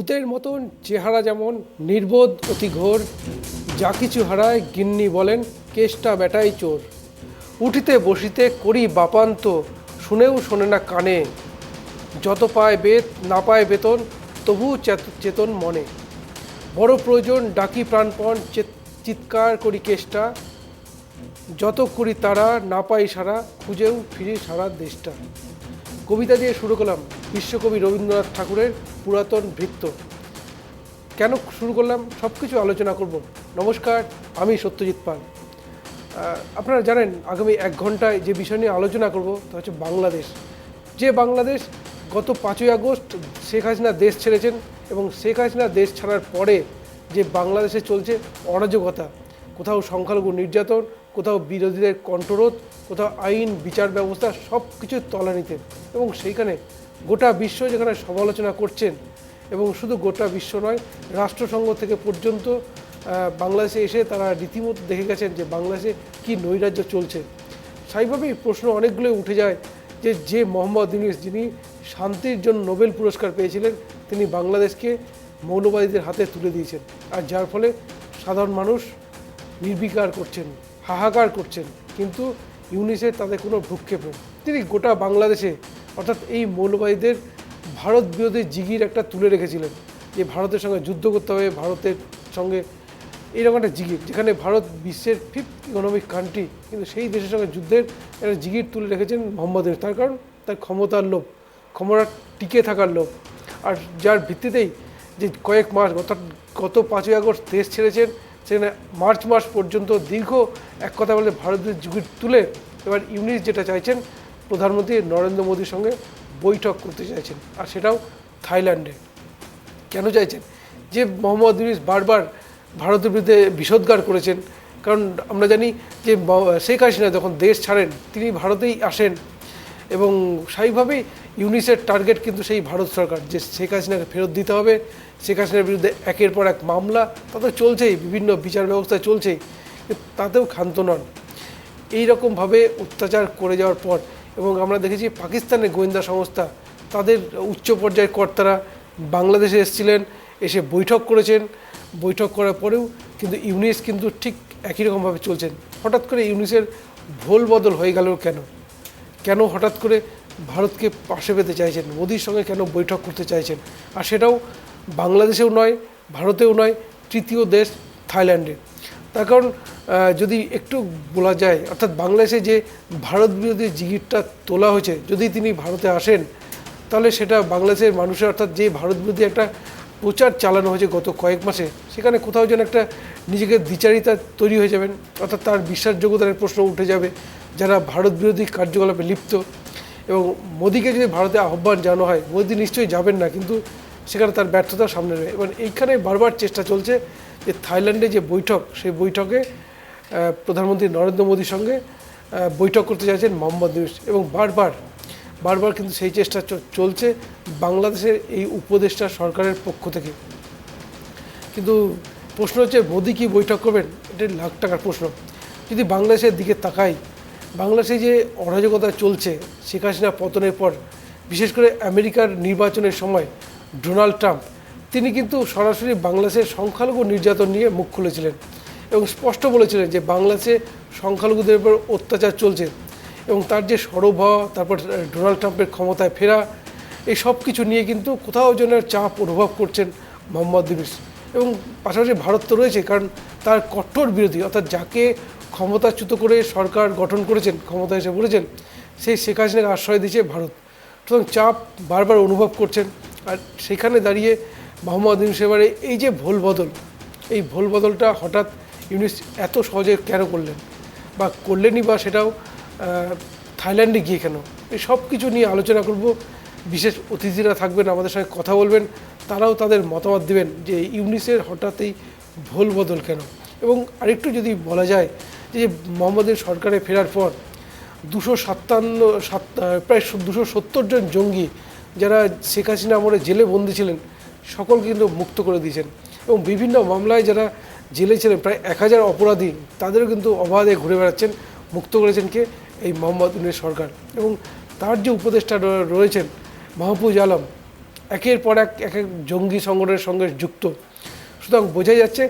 ভূতের মতন চেহারা যেমন নির্বোধ অতি ঘোর, যা কিছু হারায় গিন্নি বলেন কেষ্টা বেটাই চোর। উঠিতে বসিতে করি বাপান্ত, শুনেও শোনে না কানে। যত পায় বেত না পায় বেতন, তবু চেতন মনে। বড় প্রয়োজন ডাকি প্রাণপণ, চিৎকার করি কেষ্টা। যত করি তারা না পাই সারা, খুঁজেও ফিরি সারা দেশটা। কবিতা দিয়ে শুরু করলাম বিশ্বকবি রবীন্দ্রনাথ ঠাকুরের পুরাতন ভৃত্য। কেন শুরু করলাম সব কিছু আলোচনা করব। নমস্কার, আমি সত্যজিৎ পাল। আপনারা জানেন আগামী 1 ঘন্টায় যে বিষয় নিয়ে আলোচনা করব তা হচ্ছে বাংলাদেশ। যে বাংলাদেশ গত 5ই আগস্ট শেখ হাসিনা দেশ ছেড়েছেন এবং শেখ হাসিনা দেশ ছাড়ার পরে যে বাংলাদেশে চলছে অরাজকতা, কোথাও সংখ্যালঘু নির্যাতন, কোথাও বিরোধীদের কণ্ঠরোধ, কোথাও আইন বিচার ব্যবস্থা সব কিছুর তলানিতে, এবং সেইখানে গোটা বিশ্ব যেখানে সমালোচনা করছেন, এবং শুধু গোটা বিশ্ব নয়, রাষ্ট্রসংঘ থেকে পর্যন্ত বাংলাদেশে এসে তারা রীতিমতো দেখে গেছেন যে বাংলাদেশে কী নৈরাজ্য চলছে। স্বাভাবিকভাবেই প্রশ্ন অনেকগুলো উঠে যায় যে মোহাম্মদ ইউনূস যিনি শান্তির জন্য নোবেল পুরস্কার পেয়েছিলেন, তিনি বাংলাদেশকে মৌলবাদীদের হাতে তুলে দিয়েছেন, আর যার ফলে সাধারণ মানুষ নির্বিকার করছেন, হাহাকার করছেন, কিন্তু ইউনূসের তাদের কোনো ভ্রুক্ষেপ নেই। তিনি গোটা বাংলাদেশে অর্থাৎ এই মৌলবাদীদের ভারত বিরোধী জিগির একটা তুলে রেখেছিলেন, যে ভারতের সঙ্গে যুদ্ধ করতে হবে, ভারতের সঙ্গে এইরকম একটা জিগির, যেখানে ভারত বিশ্বের 5th ইকোনমিক কান্ট্রি, কিন্তু সেই দেশের সঙ্গে যুদ্ধের একটা জিগির তুলে রেখেছেন মোহাম্মদ ইউনূস। তার কারণ তার ক্ষমতার লোভ, ক্ষমতা টিকে থাকার লোভ, আর যার ভিত্তিতেই যে কয়েক মাস অর্থাৎ গত 5ই আগস্ট দেশ ছেড়েছেন, সেখানে মার্চ মাস পর্যন্ত দীর্ঘ এক কথা বলে ভারতের জিগির তুলে এবার ইউনূস যেটা চাইছেন, প্রধানমন্ত্রী নরেন্দ্র মোদীর সঙ্গে বৈঠক করতে চাইছেন, আর সেটাও থাইল্যান্ডে। কেন চাইছেন? যে মোহাম্মদ ইউনূস বারবার ভারতের বিরুদ্ধে বিষোদ্গার করেছেন, কারণ আমরা জানি যে শেখ হাসিনা যখন দেশ ছাড়েন তিনি ভারতেই আসেন, এবং স্বাভাবিকভাবেই ইউনূসের টার্গেট কিন্তু সেই ভারত সরকার, যে শেখ হাসিনাকে ফেরত দিতে হবে। শেখ হাসিনার বিরুদ্ধে একের পর এক মামলা তাতে চলছেই, বিভিন্ন বিচার ব্যবস্থা চলছেই, তাতেও ক্ষান্ত নন। এইরকমভাবে অত্যাচার করে যাওয়ার পর, এবং আমরা দেখেছি পাকিস্তানের গোয়েন্দা সংস্থা তাদের উচ্চ পর্যায়ের কর্তারা বাংলাদেশে এসেছিলেন, এসে বৈঠক করেছেন। বৈঠক করার পরেও কিন্তু ইউনূস কিন্তু ঠিক একই রকমভাবে চলছেন। হঠাৎ করে ইউনূসের ভোল বদল হয়ে গেল কেন? কেন হঠাৎ করে ভারতকে পাশে পেতে চাইছেন, মোদির সঙ্গে কেন বৈঠক করতে চাইছেন? আর সেটাও বাংলাদেশেও নয়, ভারতেও নয়, তৃতীয় দেশ থাইল্যান্ডে। তার কারণ যদি একটু বলা যায়, অর্থাৎ বাংলাদেশে যে ভারত বিরোধী জিগিরটা তোলা হয়েছে, যদি তিনি ভারতে আসেন তাহলে সেটা বাংলাদেশের মানুষের, অর্থাৎ যে ভারত বিরোধী একটা প্রচার চালানো হয়েছে গত কয়েক মাসে, সেখানে কোথাও যেন একটা নিজেকে দ্বিচারিতা তৈরি হয়ে যাবেন, অর্থাৎ তার বিশ্বাসযোগ্যতার প্রশ্ন উঠে যাবে যারা ভারত বিরোধী কার্যকলাপে লিপ্ত। এবং মোদিকে যদি ভারতে আহ্বান জানানো হয়, মোদি নিশ্চয়ই যাবেন না, কিন্তু সেখানে তার ব্যর্থতা সামনে রয়ে। এবং এইখানে বারবার চেষ্টা চলছে যে থাইল্যান্ডে যে বৈঠক, সেই বৈঠকে প্রধানমন্ত্রী নরেন্দ্র মোদির সঙ্গে বৈঠক করতে চাইছেন মোহাম্মদ ইউনূস, এবং বারবার কিন্তু সেই চেষ্টা চলছে বাংলাদেশের এই উপদেষ্টা সরকারের পক্ষ থেকে। কিন্তু প্রশ্ন হচ্ছে মোদি কি বৈঠক করবেন? এটা লাখ টাকার প্রশ্ন। যদি বাংলাদেশের দিকে তাকাই, বাংলাদেশে যে অরাজকতা চলছে শেখ হাসিনা পতনের পর, বিশেষ করে আমেরিকার নির্বাচনের সময় ডোনাল্ড ট্রাম্প তিনি কিন্তু সরাসরি বাংলাদেশের সংখ্যালঘু নির্যাতন নিয়ে মুখ খুলেছিলেন, এবং স্পষ্ট বলেছিলেন যে বাংলাদেশে সংখ্যালঘুদের উপর অত্যাচার চলছে, এবং তার যে সরব হওয়া, তারপর ডোনাল্ড ট্রাম্পের ক্ষমতায় ফেরা, এই সব কিছু নিয়ে কিন্তু কোথাও যেন চাপ অনুভব করছেন মোহাম্মদ ইউনূস। এবং পাশাপাশি ভারত তো রয়েছে, কারণ তার কঠোর বিরোধী, অর্থাৎ যাকে ক্ষমতাচ্যুত করে সরকার গঠন করেছেন, ক্ষমতা এসে বলেছেন, সেই শেখ হাসিনাকে আশ্রয় দিয়েছে ভারত। সুতরাং চাপ বারবার অনুভব করছেন। আর সেখানে দাঁড়িয়ে মোহাম্মদ ইউনূস এবারে এই যে ভোল বদল, এই ভোল বদলটা হঠাৎ ইউনূস এত সহজে কেন করলেন, বা করলেনই বা সেটাও থাইল্যান্ডে গিয়ে কেন? এই সব কিছু নিয়ে আলোচনা করব। বিশেষ অতিথিরা থাকবেন, আমাদের সঙ্গে কথা বলবেন, তারাও তাদের মতামত দেবেন যে ইউনূসের হঠাৎ এই ভোল বদল কেন। এবং আরেকটু যদি বলা যায় যে মোহাম্মদের সরকারে ফেরার পর প্রায় 270 জন জঙ্গি যারা শেখ হাসিনা আমলে জেলে বন্দী ছিলেন, সকল কিন্তু মুক্ত করে দিয়েছেন, এবং বিভিন্ন মামলায় যারা জেলে ছিলেন প্রায় 1000 অপরাধী, তাদেরও কিন্তু অবাধে ঘুরে বেড়াচ্ছেন, মুক্ত করেছেন কে? এই মোহাম্মদ ইউনূস সরকার। এবং তার যে উপদেষ্টা রয়েছেন মাহফুজ আলম, একের পর এক এক এক জঙ্গি সংগঠনের সঙ্গে যুক্ত। সুতরাং বোঝাই যাচ্ছে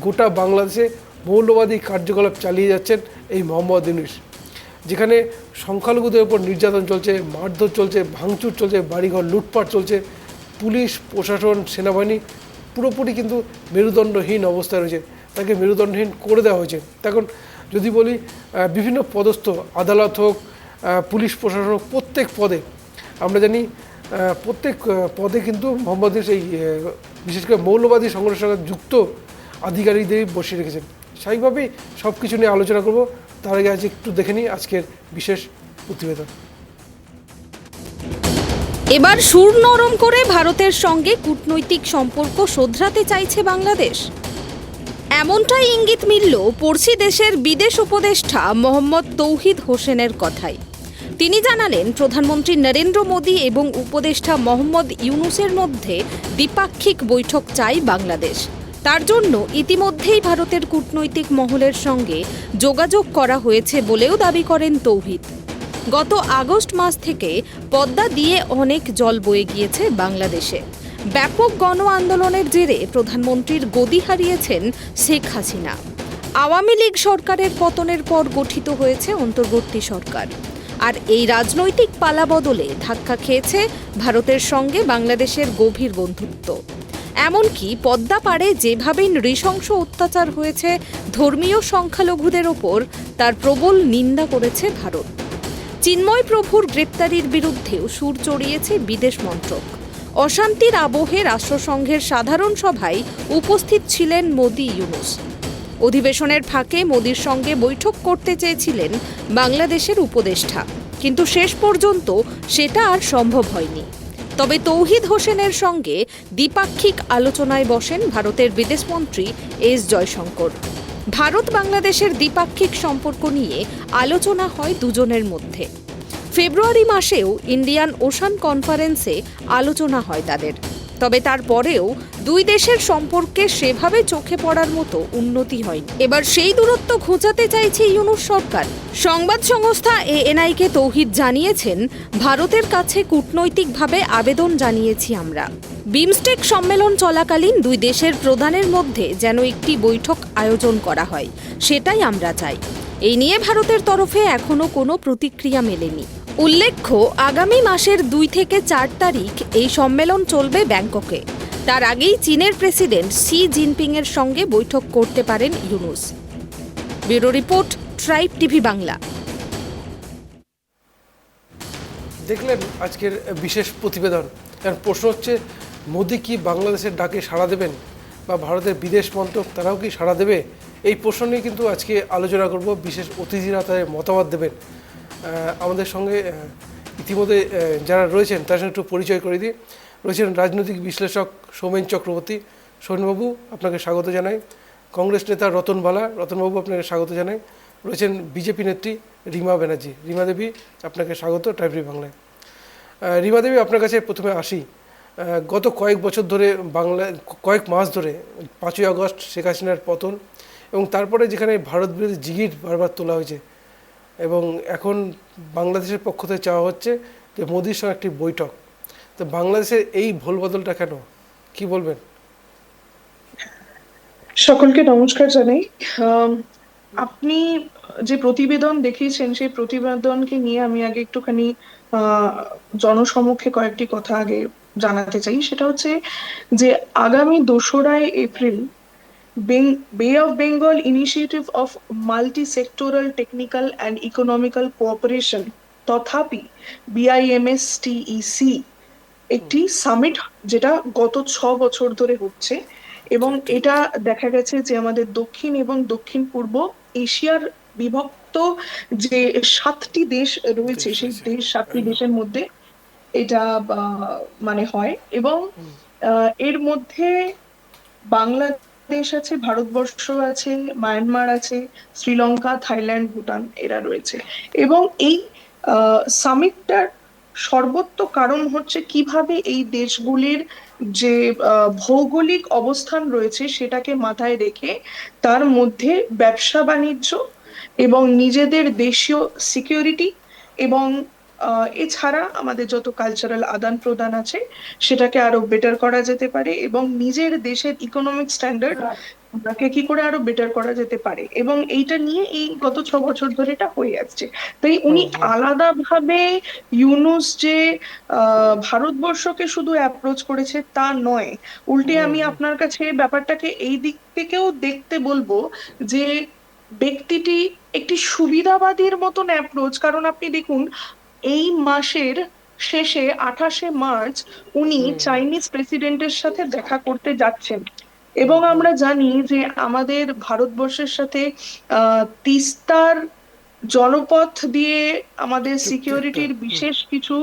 গোটা বাংলাদেশে মৌলবাদী কার্যকলাপ চালিয়ে যাচ্ছেন এই মোহাম্মদ ইউনূস, যেখানে সংখ্যালঘুদের উপর নির্যাতন চলছে, মারধর চলছে, ভাঙচুর চলছে, বাড়িঘর লুটপাট চলছে, পুলিশ প্রশাসন সেনাবাহিনী পুরোপুরি কিন্তু মেরুদণ্ডহীন অবস্থায় রয়েছে, তাকে মেরুদণ্ডহীন করে দেওয়া হয়েছে। তখন যদি বলি বিভিন্ন পদস্থ আদালত হোক, পুলিশ প্রশাসন হোক, প্রত্যেক পদে আমরা জানি প্রত্যেক পদে কিন্তু মোহাম্মদ ইউনূস এই বিশেষ করে মৌলবাদী সংগঠনের সঙ্গে যুক্ত আধিকারিকদেরই বসিয়ে রেখেছেন। স্বাভাবিকভাবেই সব কিছু নিয়ে আলোচনা করব, তার আগে আজ একটু দেখে নিই আজকের বিশেষ প্রতিবেদন। এবার সুর নরম করে ভারতের সঙ্গে কূটনৈতিক সম্পর্ক শোধরাতে চাইছে বাংলাদেশ, এমনটাই ইঙ্গিত মিলল পড়শি দেশের বিদেশ উপদেষ্টা মোহাম্মদ তৌহিদ হোসেনের কথায়। তিনি জানালেন, প্রধানমন্ত্রী নরেন্দ্র মোদী এবং উপদেষ্টা মোহাম্মদ ইউনূসের মধ্যে দ্বিপাক্ষিক বৈঠক চাই বাংলাদেশ। তার জন্য ইতিমধ্যেই ভারতের কূটনৈতিক মহলের সঙ্গে যোগাযোগ করা হয়েছে বলেও দাবি করেন তৌহিদ। গত আগস্ট মাস থেকে পদ্মা দিয়ে অনেক জল বয়ে গিয়েছে বাংলাদেশে। ব্যাপক গণ আন্দোলনের জেরে প্রধানমন্ত্রীর গদি হারিয়েছেন শেখ হাসিনা। আওয়ামী লীগ সরকারের পতনের পর গঠিত হয়েছে অন্তর্বর্তী সরকার। আর এই রাজনৈতিক পালাবদলে ধাক্কা খেয়েছে ভারতের সঙ্গে বাংলাদেশের গভীর বন্ধুত্ব। এমনকি পদ্মা পাড়ে যেভাবে নৃশংস অত্যাচার হয়েছে ধর্মীয় সংখ্যালঘুদের ওপর, তার প্রবল নিন্দা করেছে ভারত। চিন্ময় প্রভুর গ্রেপ্তারির বিরুদ্ধেও সুর চড়িয়েছে বিদেশ মন্ত্রক। অশান্তির আবহে রাষ্ট্রসংঘের সাধারণ সভায় উপস্থিত ছিলেন মোদি ইউনূস। অধিবেশনের ফাঁকে মোদির সঙ্গে বৈঠক করতে চেয়েছিলেন বাংলাদেশের উপদেষ্টা, কিন্তু শেষ পর্যন্ত সেটা আর সম্ভব হয়নি। তবে তৌহিদ হোসেনের সঙ্গে দ্বিপাক্ষিক আলোচনায় বসেন ভারতের বিদেশমন্ত্রী এস জয়শঙ্কর। ভারত বাংলাদেশের দ্বিপাক্ষিক সম্পর্ক নিয়ে আলোচনা হয় দুজনের মধ্যে। ফেব্রুয়ারি মাসেও ইন্ডিয়ান ওশান কনফারেন্সে আলোচনা হয় তাদের। তবে তারপরেও দুই দেশের সম্পর্কে সেভাবে চোখে পড়ার মতো উন্নতি হয়নি। এবার সেই দূরত্ব ঘোচাতে চাইছে ইউনূস সরকার। সংবাদ সংস্থা এএনআইকে তৌহিদ জানিয়েছেন, ভারতের কাছে কূটনৈতিকভাবে আবেদন জানিয়েছি আমরা। বিমস্টেক সম্মেলন চলাকালীন দুই দেশের প্রধানের মধ্যে যেন একটি বৈঠক আয়োজন করা হয়, সেটাই আমরা চাই। এই নিয়ে ভারতের তরফে এখনো কোনো প্রতিক্রিয়া মেলেনি। উল্লেখ্য, আগামী মাসের 2 থেকে 4 তারিখ এই সম্মেলন চলবে ব্যাংককে। তার আগেই চীনের প্রেসিডেন্ট শি জিনপিংয়ের সঙ্গে বৈঠক করতে পারেন Yunus. Bureau report, tribe TV Bangla. দেখলেন আজকের বিশেষ প্রতিবেদন। এর প্রশ্ন হচ্ছে, মোদি কি বাংলাদেশের ডাকে সাড়া দেবেন, বা ভারতের বিদেশ মন্ত্রক তারাও কি সাড়া দেবে? এই প্রশ্ন নিয়ে কিন্তু আজকে আলোচনা করব। বিশেষ অতিথিরা তাদের মতামত দেবেন। আমাদের সঙ্গে ইতিমধ্যে যারা রয়েছেন তার সঙ্গে একটু পরিচয় করে দিই। রয়েছেন রাজনৈতিক বিশ্লেষক সৌমেন চক্রবর্তী। সৌমেনবাবু, আপনাকে স্বাগত জানাই। কংগ্রেস নেতা রতন বালা। রতনবাবু, আপনাকে স্বাগত জানাই। রয়েছেন বিজেপি নেত্রী রিমা ব্যানার্জি। রিমা দেবী, আপনাকে স্বাগত ট্রাইব টিভি বাংলায়। রিমা দেবী, আপনার কাছে প্রথমে আসি। গত কয়েক বছর ধরে কয়েক মাস ধরে 5ই আগস্ট শেখ হাসিনার পতন, এবং তারপরে যেখানে ভারত বিরোধী জিগির বারবার তোলা হয়েছে, এবং এখন বাংলাদেশের পক্ষ থেকে চাওয়া হচ্ছে যে মোদির সঙ্গে একটি বৈঠক। তো বাংলাদেশের এই ভুলবদলটা কেন, কি বলবেন? সকলকে নমস্কার জানাই। আপনি যে প্রতিবেদন দেখিয়েছেন সেই প্রতিবেদনকে নিয়ে আমি আগে একটুখানি জনসমক্ষে কয়েকটি কথা আগে জানাতে চাই। সেটা হচ্ছে যে আগামী 2রা এপ্রিল বে of Bengal initiative of multi sectoral technical and economical cooperation, তথাপি BIMSTEC, একটি সামিট যেটা গত 6 বছর ধরে হচ্ছে, এবং এটা দেখা গেছে যে আমাদের দক্ষিণ এবং দক্ষিণ পূর্ব এশিয়ার বিভক্ত যে 7টি দেশ রয়েছে, সেই 7টি দেশের মধ্যে এটা মানে হয়। এবং এর মধ্যে বাংলাদেশ আছে, ভারতবর্ষ আছে, মায়ানমার আছে, শ্রীলঙ্কা, থাইল্যান্ড, ভুটান এরা রয়েছে। এবং এই সামিটটার সর্বত্র কারণ হচ্ছে কিভাবে এই দেশগুলির যে ভৌগোলিক অবস্থান রয়েছে সেটাকে মাথায় রেখে তার মধ্যে ব্যবসা বাণিজ্য এবং নিজেদের দেশীয় সিকিউরিটি এবং এছাড়া আমাদের যত কালচারাল আদান প্রদান আছে সেটাকে আরো বেটার করা যেতে পারে, এবং নিজের দেশের ইকোনমিক স্ট্যান্ডার্ড কে কি করে আরো বেটার করা যেতে পারে, এবং এইটা নিয়ে এই গত 6 বছর ধরে এটা হয়ে আসছে। তাই উনি আলাদাভাবে ইউনুস যে ভারতবর্ষকে শুধু অ্যাপ্রোচ করেছে তা নয়, উল্টে আমি আপনার কাছে ব্যাপারটাকে এই দিক থেকেও দেখতে বলবো যে ব্যক্তিটি একটি সুবিধাবাদীর মতন অ্যাপ্রোচ। কারণ আপনি দেখুন, এই মাসের শেষে 28শে মার্চ উনি চাইনিজ প্রেসিডেন্টের সাথে দেখা করতে যাচ্ছেন, এবং আমরা জানি যে আমাদের ভারতবর্ষের সাথে তিস্তার জলপথ দিয়ে আমাদের চুক্তি একটা সিকিউরিটির বিশেষ কিছু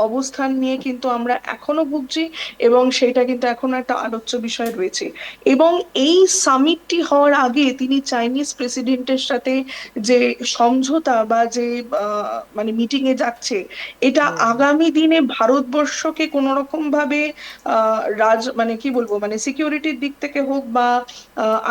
অবস্থান নিয়ে কিন্তু আমরা এখনো ভুগছি, এবং সেটা কিন্তু এখনো একটা আলোচ্য বিষয় রয়েছে। এবং এই সামিটটি হওয়ার আগে তিনি চাইনিজ প্রেসিডেন্টের সাথে যে সমঝোতা বা যে মানে মিটিং এ যাচ্ছে, এটা আগামী দিনে ভারতবর্ষকে কোনো রকম ভাবে মানে কি বলবো, মানে সিকিউরিটির দিক থেকে হোক বা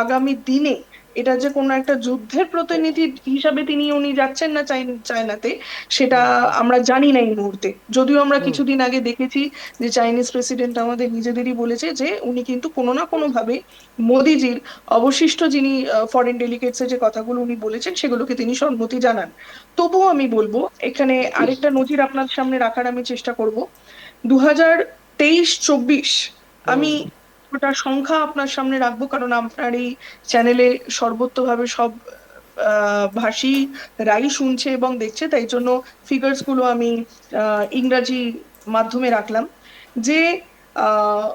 আগামী দিনে এটা যে কোনো একটা যুদ্ধের প্রতিনিধি হিসাবে উনি যাচ্ছেন না চায়নাতে, সেটা আমরা জানি না এই মুহূর্তে। যদিও আমরা কিছুদিন আগে দেখেছি যে চাইনিজ প্রেসিডেন্ট আমাদের নিজেদেরই বলেছে যে উনি কিন্তু কোনো না কোনো ভাবে মোদিজির অবশিষ্ট যিনি ফরেন ডেলিগেটস এর যে কথাগুলো উনি বলেছেন সেগুলোকে তিনি সম্মতি জানান। তবুও আমি বলবো এখানে আরেকটা নজির আপনার সামনে রাখার আমি চেষ্টা করব। 2023-24 আমি ওটা সংখ্যা আপনার সামনে রাখবো, কারণ আপনার এই চ্যানেলে সর্বত্রভাবে সব ভাষী রাই শুনছে এবং দেখছে, তাই জন্য ফিগার্স গুলো আমি ইংরাজি মাধ্যমে রাখলাম। যে আহ,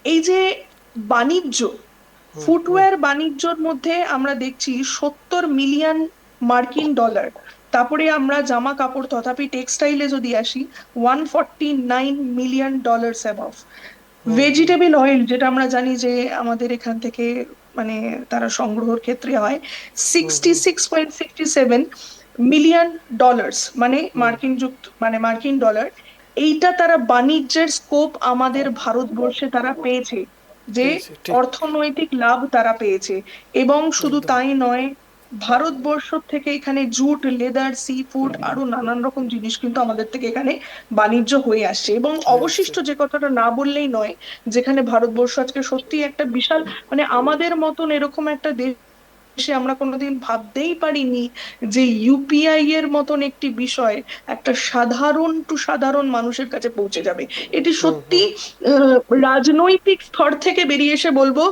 এই যে বাণিজ্য, ফুটওয়্যার বাণিজ্যর মধ্যে আমরা দেখছি 70 মিলিয়ন মার্কিন ডলার। তারপরে আমরা জামা কাপড় তথাপি টেক্সটাইলে যদি আসি, 149 million dollar above. Vegetable oil, যেটা আমরা জানি যে আমাদের এখান থেকে মানে তারা সংগ্রহের ক্ষেত্রে হয়, 66.67 মিলিয়ন ডলার, মানে মার্কিন ডলার। এইটা তারা বাণিজ্যের স্কোপ আমাদের ভারতবর্ষে তারা পেয়েছে, যে পেয়েছে, ঠিক। অর্থনৈতিক লাভ তারা পেয়েছে। এবং শুধু একদম। তাই নয়, ভারতবর্ষ থেকে এখানে জুট, লেদার, সি ফুড আরো নানান রকম জিনিস কিন্তু আমাদের থেকে এখানে বাণিজ্য হয়ে আসছে। এবং হয়ে আসছে। অবশিষ্ট যে কথাটা না বললেই নয়, যেখানে ভারতবর্ষ আজকে সত্যি একটা বিশাল, মানে আমাদের মতন এরকম একটা দেশে আমরা কোনোদিন ভাবতেই পারিনি যে ইউপিআই এর মতন একটি বিষয় একটা সাধারণ মানুষের কাছে পৌঁছে যাবে। এটি সত্যি রাজনৈতিক স্তর থেকে বেরিয়ে এসে বলবো,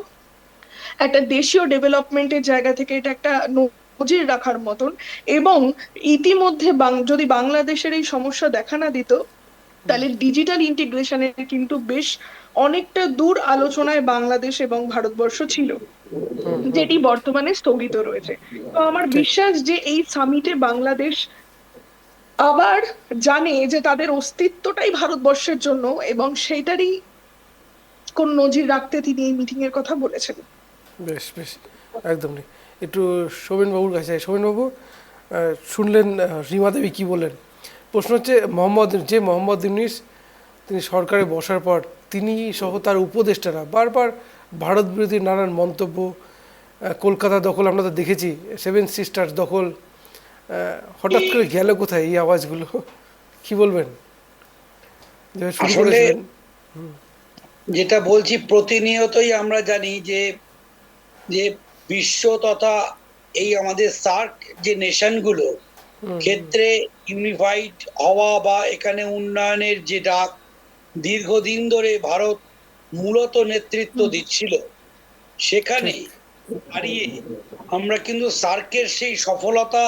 একটা দেশীয় ডেভেলপমেন্টের জায়গা থেকে এটা একটা নজির রাখার মতন। এবং ইতিমধ্যে যদি বাংলাদেশের এই সমস্যা দেখা না দিত, তাহলে ডিজিটাল ইন্টিগ্রেশনের কিন্তু বেশ অনেকটা দূর আলোচনায় বাংলাদেশ এবং ভারতবর্ষ ছিল, যেটি বর্তমানে স্থগিত রয়েছে। তো আমার ঠিক। বিশ্বাস যে এই সামিটে বাংলাদেশ আবার জানে যে তাদের অস্তিত্বটাই ভারতবর্ষের জন্য, এবং সেইটারই কোন নজির রাখতে তিনি এই মিটিং এর কথা বলেছেন। বেশ বেশ, একদম নেই। একটু শোভনবাবুর কাছে যাই। শোভনবাবু, শুনলেন রিমা দেবী কী বললেন। প্রশ্ন হচ্ছে মোহাম্মদ ইউনিস তিনি সরকারে বসার পর তিনি সহ তার উপদেষ্টারা বারবার ভারত বিরোধী নানান মন্তব্য, কলকাতা দখল আমরা তো দেখেছি, সেভেন সিস্টার্স দখল, হঠাৎ করে গেল কোথায় এই আওয়াজগুলো, কি বলবেন? যেভাবে শুরু আসলে করেছিলেন। যেটা বলছি, প্রতিনিয়তই আমরা জানি যে যে বিশ্ব তথা এই আমাদের সার্ক যে নেশনগুলো ক্ষেত্রে ইউনিফাইড হওয়া বা এখানে উন্নয়নের যে ডাক দীর্ঘদিন ধরে ভারত মূলত নেতৃত্ব দিচ্ছিল, সেখানে দাঁড়িয়ে আমরা কিন্তু সার্কের সেই সফলতা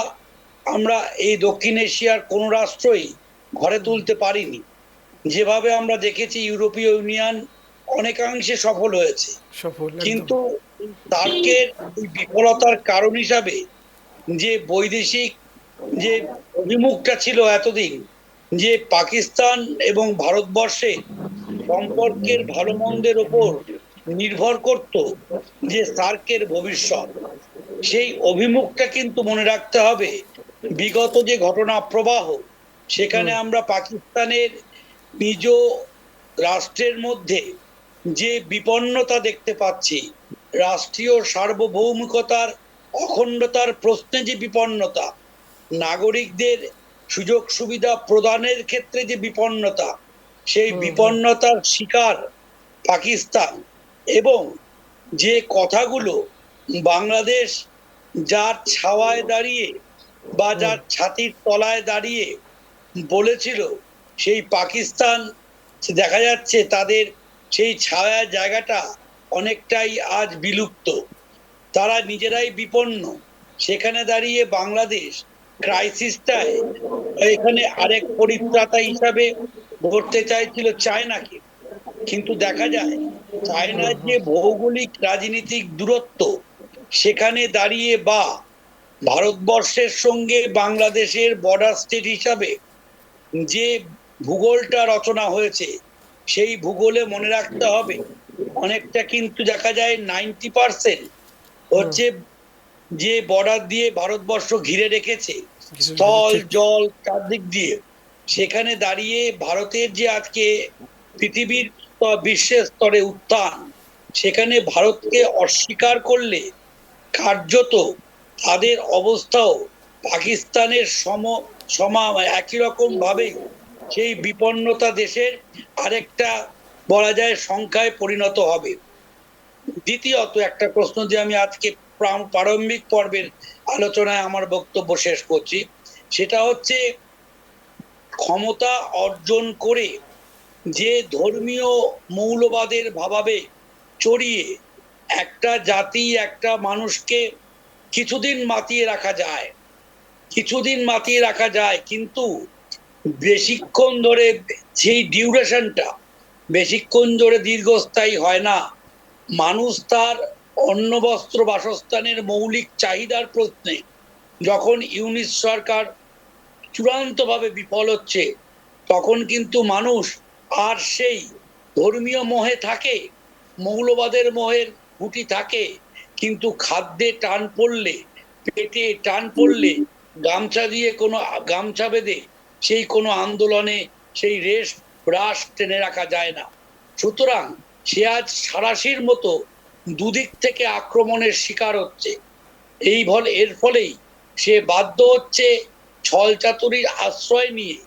আমরা এই দক্ষিণ এশিয়ার কোন রাষ্ট্রই ঘরে তুলতে পারিনি। যেভাবে আমরা দেখেছি ইউরোপীয় ইউনিয়ন অনেকাংশে সফল হয়েছে, সফল একদম। কিন্তু সার্কের এই বিফলতার কারণ হিসাবে যে বৈদেশিক যে অভিমুখটা ছিল এতদিন, যে পাকিস্তান এবং ভারতবর্ষে সম্পর্কের ভালো মন্দের ওপর নির্ভর করত যে সার্কের ভবিষ্যৎ, সেই অভিমুখটা কিন্তু মনে রাখতে হবে। বিগত যে ঘটনা প্রবাহ, সেখানে আমরা পাকিস্তানের নিজ রাষ্ট্রের মধ্যে যে বিপন্নতা দেখতে পাচ্ছি, রাষ্ট্রীয় সার্বভৌমিকতার অখণ্ডতার প্রশ্নে যে বিপন্নতা, নাগরিকদের সুযোগ সুবিধা প্রদানের ক্ষেত্রে যে বিপন্নতা, সেই বিপন্নতার শিকার পাকিস্তান, এবং যে কথাগুলো বাংলাদেশ যার ছাওয়ায় দাঁড়িয়ে বা যার ছাতির তলায় দাঁড়িয়ে বলেছিল, সেই পাকিস্তান দেখা যাচ্ছে তাদের সেই ছায়া জায়গাটা অনেকটাই আজ বিলুপ্ত। তারা নিজেরাই বিপন্ন। সেখানে দাঁড়িয়ে বাংলাদেশ ক্রাইসিসটায় এখানে আরেক পরিত্রাতা হিসাবে ধরতে চাইছিল চায়নাকে, কিন্তু দেখা যায় চায়নার যে ভৌগোলিক রাজনীতিক দূরত্ব, সেখানে দাঁড়িয়ে বা ভারতবর্ষের সঙ্গে বাংলাদেশের বর্ডার স্টেট হিসাবে যে ভূগোলটা রচনা হয়েছে, সেই ভূগোলে মনে রাখতে হবে অনেকটা কিন্তু দেখা যায় 90% হচ্ছে যে বর্ডার দিয়ে ভারতবর্ষ ঘিরে রেখেছে, স্থল জল চারদিক দিয়ে। সেখানে দাঁড়িয়ে ভারতের যে আজকে পৃথিবীর বিশ্বের স্তরে উত্থান, সেখানে ভারতকে অস্বীকার করলে কার্যত তাদের অবস্থাও পাকিস্তানের একই রকম ভাবে সেই বিপন্নতা দেশের আরেকটা বলা যায় সংখ্যায় পরিণত হবে। দ্বিতীয়ত একটা প্রশ্ন যে আমি আজকে প্রারম্ভিক পর্বের আলোচনায় আমার বক্তব্য শেষ করছি, সেটা হচ্ছে ক্ষমতা অর্জন করে যে ধর্মীয় মৌলবাদের ভাবাবেগ চড়িয়ে একটা জাতি, একটা মানুষকে কিছুদিন মাতিয়ে রাখা যায়, কিন্তু বেশিক্ষণ ধরে সেই ডিউরেশনটা বেশিক্ষণ ধরে দীর্ঘস্থায়ী হয় না। মানুষ তার অন্ন বস্ত্র বাসস্থানের মৌলিক চাহিদার প্রশ্নে যখন ইউনিস সরকার চূড়ান্তভাবে বিফল হচ্ছে, তখন কিন্তু মানুষ আর সেই ধর্মীয় মোহে থাকে, মৌলবাদের মোহের গুটি থাকে, কিন্তু খাদ্যে টান পড়লে, পেটে টান পড়লে গামছা দিয়ে গামছা বেঁধে সেই কোনো আন্দোলনে সেই রাশ টেনে রাখা যায় না। সুতরাং সে আজ সাঁড়াশির মতো দুদিক থেকে আক্রমণের শিকার হচ্ছে। এর ফলেই সে বাধ্য হচ্ছে ছল চাতুরির আশ্রয় নিয়ে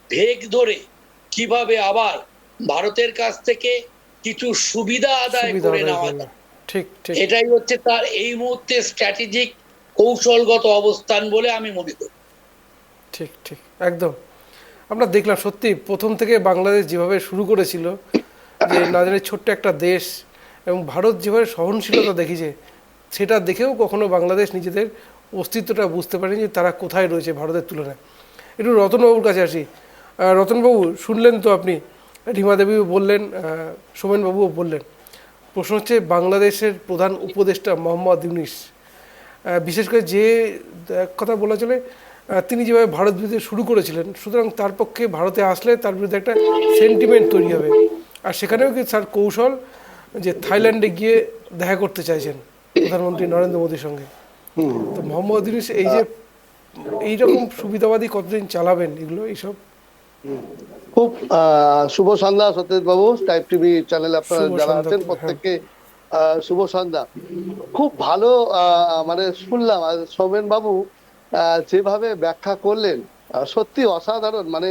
ভেগ ধরে কিভাবে আবার ভারতের কাছ থেকে কিছু সুবিধা আদায় করে নেওয়া যায়। ঠিক ঠিক, এটাই হচ্ছে তার এই মুহূর্তে স্ট্র্যাটেজিক কৌশলগত অবস্থান বলে আমি মনে করি। ঠিক ঠিক, একদম। আমরা দেখলাম সত্যি প্রথম থেকে বাংলাদেশ যেভাবে শুরু করেছিল, যে না জানি ছোট্ট একটা দেশ, এবং ভারত যেভাবে সহনশীলতা দেখিয়েছে, সেটা দেখেও কখনো বাংলাদেশ নিজেদের অস্তিত্বটা বুঝতে পারেনি যে তারা কোথায় রয়েছে ভারতের তুলনায়। একটু রতনবাবুর কাছে আসি। রতনবাবু, শুনলেন তো আপনি, রিমা দেবীও বললেন, সোমেনবাবুও বললেন। প্রশ্ন হচ্ছে বাংলাদেশের প্রধান উপদেষ্টা মোহাম্মদ ইউনিস, বিশেষ করে যে কথা বলা চলে, তিনি যেভাবে ভারত বিরুদ্ধে শুরু করেছিলেন, সুতরাং তার পক্ষে ভারতে আসলে তার বিরুদ্ধে একটা সেন্টিমেন্ট তৈরি হবে। আর সেখানেও কি স্যার কৌশল যে থাইল্যান্ডে গিয়ে দেখা করতে চাইছেন প্রধানমন্ত্রী নরেন্দ্র মোদীর সঙ্গে। তো মোহাম্মদ ইউনিস এই যে এইরকম সুবিধাবাদী কতদিন চালাবেন এগুলো এইসব? খুব শুভ সন্ধ্যা সতেজ বাবু, টাইপ টিভি চ্যানেলে আপনারা শুভ যারা সন্ধ্যা, আছেন হ্যাঁ। প্রত্যেককে শুভ সন্ধ্যা। খুব ভালো মানে শুনলাম আর সৌমেন বাবু যেভাবে ব্যাখ্যা করলেন, সত্যি অসাধারণ। মানে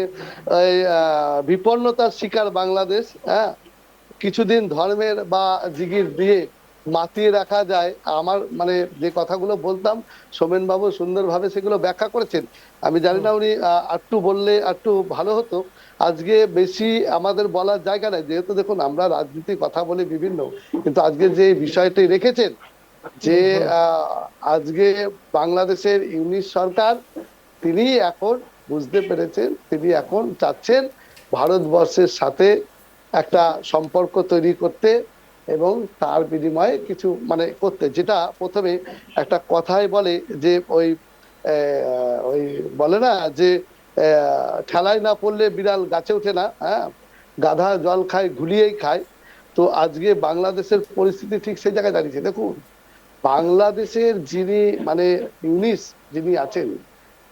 বিপন্নতার শিকার বাংলাদেশ, হ্যাঁ, কিছুদিন ধর্মের বা জিগির দিয়ে মাতিয়ে রাখা যায়। আমার মানে যে কথাগুলো বলতাম, সোমেন বাবু সুন্দরভাবে সেগুলো ব্যাখ্যা করেছেন। আমি জানি না উনি একটু বললে একটু ভালো হতো। আজকে বেশি আমাদের বলার জায়গা নাই, যেহেতু দেখুন আমরা রাজনীতির কথা বলি বিভিন্ন, কিন্তু আজকে যে বিষয়টি রেখেছেন যে আজকে বাংলাদেশের ইউনিট সরকার, তিনি এখন বুঝতে পেরেছেন, তিনি এখন চাচ্ছেন ভারতবর্ষের সাথে একটা সম্পর্ক তৈরি করতে এবং তার বিনিময়ে কিছু মানে করতে। যেটা প্রথমে একটা কথাই বলে যে ওই বলে না যে ঠেলায় না পড়লে বিড়াল গাছে ওঠে না, হ্যাঁ, গাধা জল খায় ঘুলিয়েই খায়। তো আজকে বাংলাদেশের পরিস্থিতি ঠিক সেই জায়গায় দাঁড়িয়েছে। দেখুন, বাংলাদেশের যিনি মানে ইউনিস যিনি আছেন,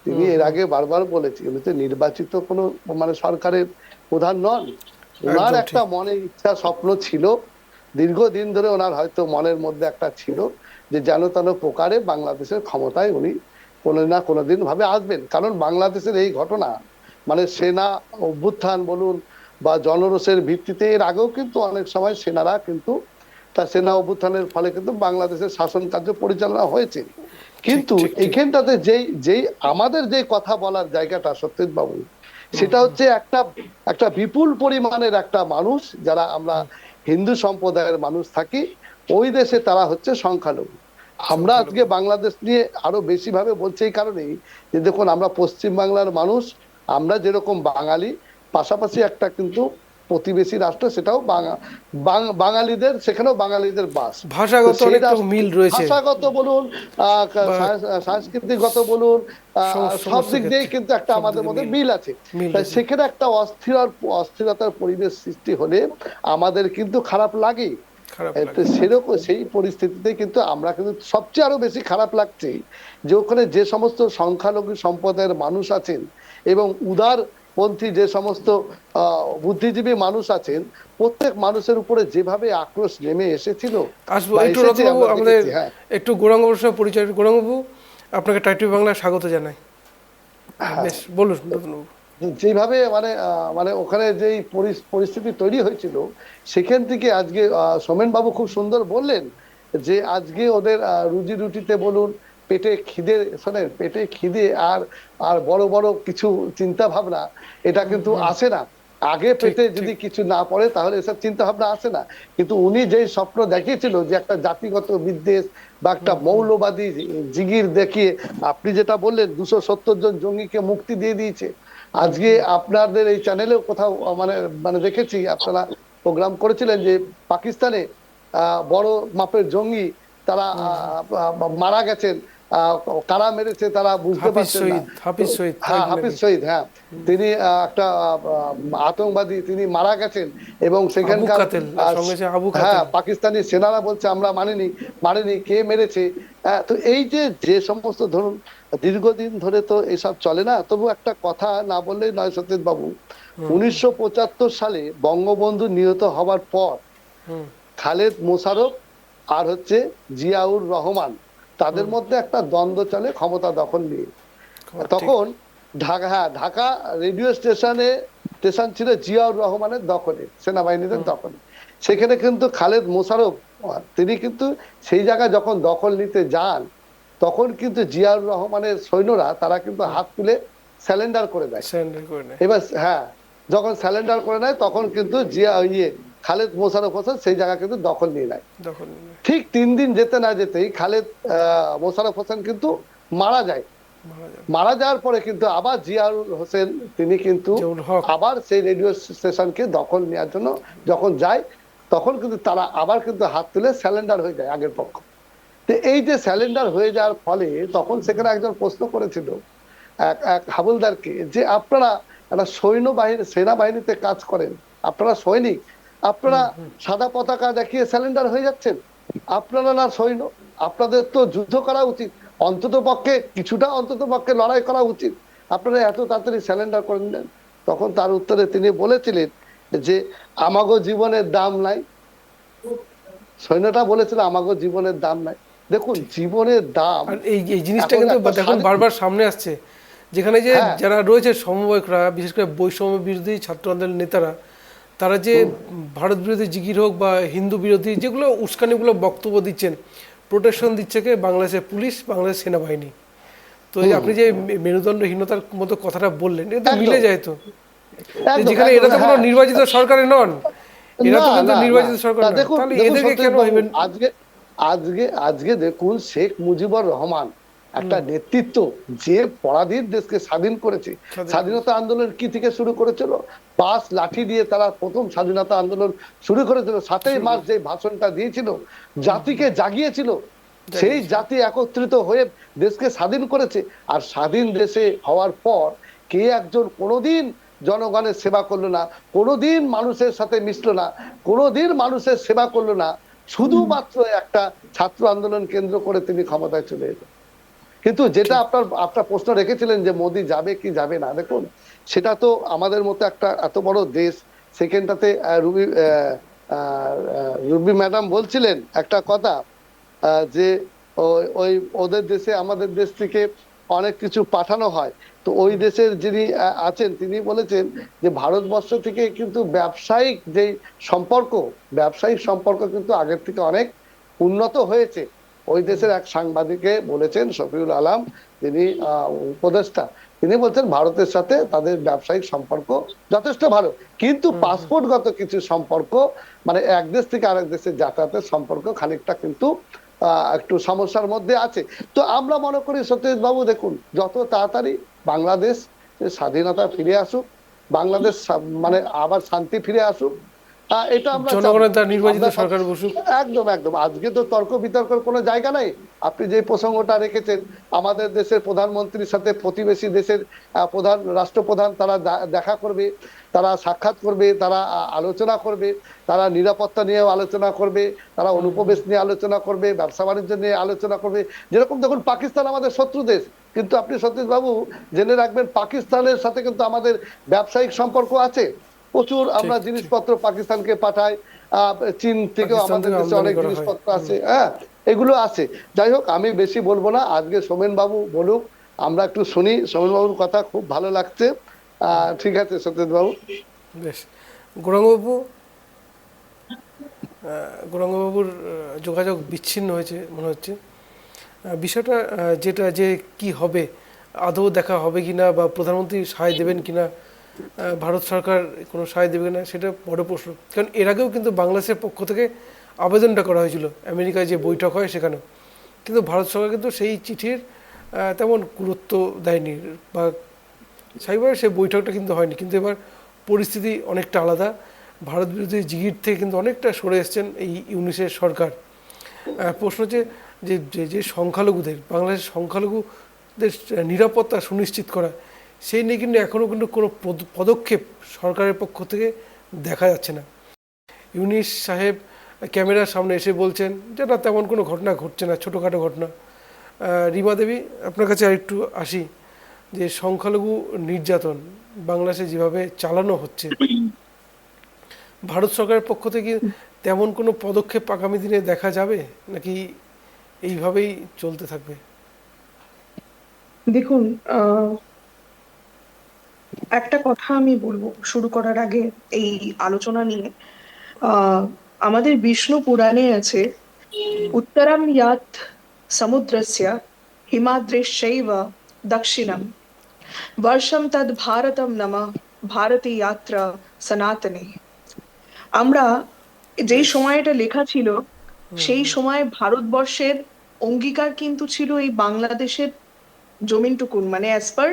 তিনি এর আগে বারবার বলেছেন উনি তো নির্বাচিত কোনো মানে সরকারের প্রধান নন। ওনার একটা মনে ইচ্ছা স্বপ্ন ছিল, দীর্ঘদিন ধরে ওনার হয়তো মনের মধ্যে একটা ছিল যে যেন তেন প্রকারে বাংলাদেশের ক্ষমতায় উনি কোনো না কোনোদিন ভাবে আসবেন। কারণ বাংলাদেশের এই ঘটনা মানে সেনা অভ্যুত্থান বলুন বা জনরোষের ভিত্তিতে এর আগেও কিন্তু অনেক সময় সেনারা কিন্তু তার সেনা অভ্যুত্থানের ফলে কিন্তু বাংলাদেশের শাসন কার্য পরিচালনা হয়েছে। কিন্তু ঠিক, ঠিক। এখানটাতে যেই যেই আমাদের যে কথা বলার জায়গাটা সত্যজিৎ বাবু, সেটা হচ্ছে একটা একটা বিপুল পরিমাণের একটা মানুষ যারা আমরা হিন্দু সম্প্রদায়ের মানুষ থাকি ওই দেশে তারা হচ্ছে সংখ্যালঘু। আমরা আজকে বাংলাদেশ নিয়ে আরো বেশি ভাবে বলছি এই কারণেই যে দেখুন আমরা পশ্চিম বাংলার মানুষ, আমরা যেরকম বাঙালি পাশাপাশি একটা কিন্তু প্রতিবেশী রাষ্ট্র সেটাও বাঙালিদের, সেখানেও বাঙালিদের বাস। ভাষাগত তো সেই অনেক মিল রয়েছে ভাষাগত বলুন বা সাংস্কৃতিকগত বলুন সব সমস্ত দিক দিয়ে ক্ষেত্রে কিন্তু একটা সব আমাদের দিকে মধ্যে মিল মিল আছে। মিল তাই আছে। সেখানে একটা অস্থিরতার পরিবেশ সৃষ্টি হলে আমাদের কিন্তু খারাপ লাগে। খারাপ তো লাগে। সেরকম সেই পরিস্থিতিতে কিন্তু আমরা কিন্তু সবচেয়ে আরো বেশি খারাপ লাগছে যে ওখানে যে সমস্ত সংখ্যালঘু সম্প্রদায়ের মানুষ আছেন এবং উদারপন্থী যে সমস্ত বুদ্ধিজীবী মানুষ আছেন, প্রত্যেক মানুষের উপরে যেভাবে আক্রোশ নেমে এসেছিল আসবো বা একটু এসেছে রতনবাবু, আমরা আমাদের দেখেছি। হ্যাঁ, একটু গৌরাঙ্গবাবুর সাথে পরিচয়। গৌরাঙ্গবাবু, আপনাকে টাইটেল বাংলায় স্বাগত জানাই। বেশ, বলুন রতনবাবু। যেভাবে মানে মানে ওখানে যেই পরিস্থিতি তৈরি হয়েছিল সেখান থেকে আজকে সোমেন বাবু খুব সুন্দর বললেন যে আজকে ওদের রুজি রুটিতে বলুন পেটে খিদে, শোনেন পেটে খিদে আর আর বড় বড় কিছু চিন্তা ভাবনা এটা কিন্তু আসে না। আগে পেটে যদি কিছু না পড়ে তাহলে এসব চিন্তা ভাবনা আসে না। কিন্তু উনি যেই স্বপ্ন দেখিয়েছিল যে একটা জাতিগত বিদ্বেষ বা একটা মৌলবাদী জিগির দেখিয়ে আপনি যেটা বললেন 270 জন জঙ্গিকে মুক্তি দিয়ে দিয়েছে। আজকে আপনাদের এই চ্যানেলেও কোথাও মানে মানে দেখেছি আপনারা প্রোগ্রাম করেছিলেন যে পাকিস্তানে বড় মাপের জঙ্গি তারা মারা গেছেন, কারা মেরেছে তারা বুঝতে হাফিজ পারছেন না। শহীদ, হাফিজ শহীদ, হ্যাঁ, হাফিজ শহীদ, হ্যাঁ, তিনি একটা আতঙ্কবাদী, তিনি মারা গেছেন এবং আবু সেখানকার কাতেল, সঙ্গে আছে আবু হ্যাঁ কাতেল। পাকিস্তানি সেনারা বলছে আমরা মানিনি কে মেরেছে। তো এই যে যে সমস্ত ধরুন দীর্ঘদিন ধরে তো এসব চলে না, তবু একটা কথা না বললেই নয় সত্যজিৎ বাবু। 1975 সালে বঙ্গবন্ধু নিহত হবার পর খালেদ মোশাররফ আর হচ্ছে জিয়াউর রহমান তাদের মধ্যে একটা দ্বন্দ্ব চলে ক্ষমতা দখল নিয়ে। তখন ঢাকা রেডিও স্টেশন ছিল জিয়াউর রহমানের দখলে, সেনাবাহিনীদের দখলে। সেখানে কিন্তু খালেদ মোশাররফ তিনি কিন্তু সেই জায়গায় যখন দখল নিতে যান তখন কিন্তু জিয়াউর রহমানের সৈন্যরা তারা কিন্তু হাত তুলে স্যালেন্ডার করে দেয়। এবার হ্যাঁ, যখন স্যালেন্ডার করে নেয় তখন কিন্তু খালেদ মোশাররফ হোসেন সেই জায়গা কিন্তু দখল নিয়ে নেয়। ঠিক 3 দিন যেতে না যেতেই খালেদ মোশাররফ হোসেন কিন্তু মারা যায়। মারা যাওয়ার পরে কিন্তু আবার জিয়াউর হোসেন তিনি কিন্তু আবার সেই রেডিও স্টেশনকে দখল নেওয়ার জন্য যখন যায় তখন কিন্তু তারা আবার কিন্তু হাত তুলে স্যালেন্ডার হয়ে যায় আগের পক্ষ। তো এই যে স্যালেন্ডার হয়ে যাওয়ার ফলে তখন সেখানে একজন প্রশ্ন করেছিল এক হাবুলদারকে যে আপনারা একটা সেনাবাহিনীতে কাজ করেন, আপনারা সৈনিক, আপনারা সাদা পতাকা দেখিয়ে স্যালেন্ডার হয়ে যাচ্ছেন, আপনারা না সৈন্য, আপনাদের তো যুদ্ধ করা উচিত, অন্তত পক্ষে কিছুটা অন্তত পক্ষে লড়াই করা উচিত, আপনারা এত তাড়াতাড়ি স্যালেন্ডার করে নিলেন। তখন তার উত্তরে তিনি বলেছিলেন যে আমাগো জীবনের দাম নাই। সৈন্যটা বলেছিল আমাগো জীবনের দাম নাই। দেখুন জীবনের দাম, আর এই জিনিসটা কিন্তু দেখুন বারবার সামনে আসছে, যেখানে যে যারা রয়েছে সমবয়করা, বিশেষ করে বৈষম্য বিরোধী ছাত্র আন্দোলনের নেতারা, তারা যে ভারত বিরোধী জিগির হোক বা হিন্দু বিরোধী যেগুলো উস্কানিগুলো বক্তব্য দিচ্ছেন, প্রোটেকশন দিচ্ছে কে বাংলাদেশের পুলিশ, বাংলাদেশ সেনাবাহিনী। তো এই আপনি যে মেরুদণ্ডহীনতার মতো কথাটা বললেন, এটা মিলে যায় তো, যেখানে এরা তো কোনো নির্বাচিত সরকারে নন, এরা তো কিন্তু নির্বাচিত সরকার না, তাহলে এদেরকে কেন আজকে দেখুন শেখ মুজিবুর রহমান একটা নেতৃত্ব যে পরাধীন দেশকে স্বাধীন করেছে। স্বাধীনতা আন্দোলন কি থেকে শুরু করেছিল? পাঁচ লাঠি দিয়ে তারা প্রথম স্বাধীনতা আন্দোলন শুরু করেছিল। 7ই মার্চ যে ভাষণটা দিয়েছিল জাতিকে জাগিয়েছিল, সেই জাতি একত্রিত হয়ে দেশকে স্বাধীন করেছে। আর স্বাধীন দেশে হওয়ার পর কে একজন কোনোদিন জনগণের সেবা করলো না, কোনোদিন মানুষের সাথে মিশলো না, কোনোদিন মানুষের সেবা করলো না, শুধুমাত্র একটা ছাত্র আন্দোলন কেন্দ্র করে তিনি ক্ষমতায় চলে এলো। কিন্তু যেটা আপনার প্রশ্ন রেখেছিলেন যে মোদি যাবে কি যাবে না, দেখুন সেটা তো আমাদের মতো একটা এত বড় দেশ, সেখানটাতে রুবি ম্যাডাম বলছিলেন একটা কথা যে ওই ওদের দেশে আমাদের দেশ থেকে অনেক কিছু পাঠানো হয়। তো ওই দেশের যিনি আছেন তিনি বলেছেন যে ভারতবর্ষ থেকে কিন্তু ব্যবসায়িক সম্পর্ক কিন্তু আগের থেকে অনেক উন্নত হয়েছে। ওই দেশের এক সাংবাদিকে বলেছেন, শফিউল আলম, তিনি উপদেষ্টা, তিনি বলছেন ভারতের সাথে তাদের ব্যবসায়িক সম্পর্ক যথেষ্ট ভালো, কিন্তু পাসপোর্টগত কিছু সম্পর্ক, মানে এক দেশ থেকে আরেক দেশে যাতায়াতের সম্পর্ক খানিকটা কিন্তু একটু সমস্যার মধ্যে আছে। তো আমরা মনে করি সত্যজিৎ বাবু, দেখুন, যত তাড়াতাড়ি বাংলাদেশ স্বাধীনতা ফিরে আসুক, বাংলাদেশ মানে আবার শান্তি ফিরে আসুক, এটা আমরা জনগণের দ্বারা নির্বাচিত সরকার বসুক। একদম একদম। আজকে তো তর্ক বিতর্কের কোনো জায়গা নাই। আপনি যে প্রসঙ্গটা রেখেছেন, আমাদের দেশের প্রধানমন্ত্রীর সাথে প্রতিবেশী দেশের রাষ্ট্রপ্রধান তারা দেখা করবে, তারা সাক্ষাৎ করবে, তারা আলোচনা করবে, তারা নিরাপত্তা নিয়েও আলোচনা করবে, তারা অনুপ্রবেশ নিয়ে আলোচনা করবে, ব্যবসা বাণিজ্য নিয়ে আলোচনা করবে। যেরকম দেখুন, পাকিস্তান আমাদের শত্রু দেশ, কিন্তু আপনি সতীশ বাবু জেনে রাখবেন পাকিস্তানের সাথে কিন্তু আমাদের ব্যবসায়িক সম্পর্ক আছে। প্রচুর আমরা জিনিসপত্র পাকিস্তানকে পাঠাই, চীন থেকেও আমাদের দেশে অনেক জিনিসপত্র আছে, হ্যাঁ, এগুলো আছে। যাই হোক, আমি বেশি বলবো না, আজকে সোমেন বাবু বলুক, আমরা একটু শুনি। সোমেন বাবুর কথা খুব ভালো লাগছে। ঠিক আছে সত্যজিৎ বাবু। বেশ, গৌরাঙ্গবাবু, গৌরাঙ্গবাবুর যোগাযোগ বিচ্ছিন্ন হয়েছে মনে হচ্ছে। বিষয়টা যেটা যে কি হবে, আদৌ দেখা হবে কিনা, বা প্রধানমন্ত্রী সায় দেবেন কিনা, ভারত সরকার কোনো সায় দেবে কিনা, সেটা বড় প্রশ্ন। কারণ এর আগেও কিন্তু বাংলাদেশের পক্ষ থেকে আবেদনটা করা হয়েছিল আমেরিকায় যে বৈঠক হয় সেখানেও, কিন্তু ভারত সরকার কিন্তু সেই চিঠির তেমন গুরুত্ব দেয়নি, বা সেইভাবে সেই বৈঠকটা কিন্তু হয়নি। কিন্তু এবার পরিস্থিতি অনেকটা আলাদা। ভারত বিরোধী জিগির থেকে কিন্তু অনেকটা সরে এসছেন এই ইউনিসের সরকার। প্রশ্ন হচ্ছে যে যে সংখ্যালঘুদের, বাংলাদেশের সংখ্যালঘুদের নিরাপত্তা সুনিশ্চিত করা, সেই নিয়ে কিন্তু এখনও কিন্তু কোনো পদক্ষেপ সরকারের পক্ষ থেকে দেখা যাচ্ছে না। ইউনিস সাহেব ক্যামেরার সামনে এসে বলছেন যে না, তেমন কোনো ঘটনা ঘটছে না, ছোটোখাটো ঘটনা। রিমা দেবী, আপনার কাছে আরেকটু আসি, যে সংখ্যালঘু নির্যাতন বাংলাদেশে যেভাবে চালানো হচ্ছে, ভারত সরকারের পক্ষ থেকে তেমন কোনো পদক্ষেপ আগামী দিনে দেখা যাবে, নাকি এইভাবেই চলতে থাকবে? দেখুন, একটা কথা আমি বলবো শুরু করার আগে এই আলোচনা নিয়ে। আমাদের বিষ্ণু পুরাণে আছে, উত্তরম ইয়াত সমুদ্রস্য হিমাদ্রিশ্চৈব দক্ষিণম বর্ষম তদ ভারতম নমঃ ভারতী যাত্রা সনাতনে। আমরা যেই সময়টা লেখা ছিল, সেই সময় ভারতবর্ষের অঙ্গীকার কিন্তু ছিল এই বাংলাদেশের জমিনটুকুন, মানে অ্যাজ পার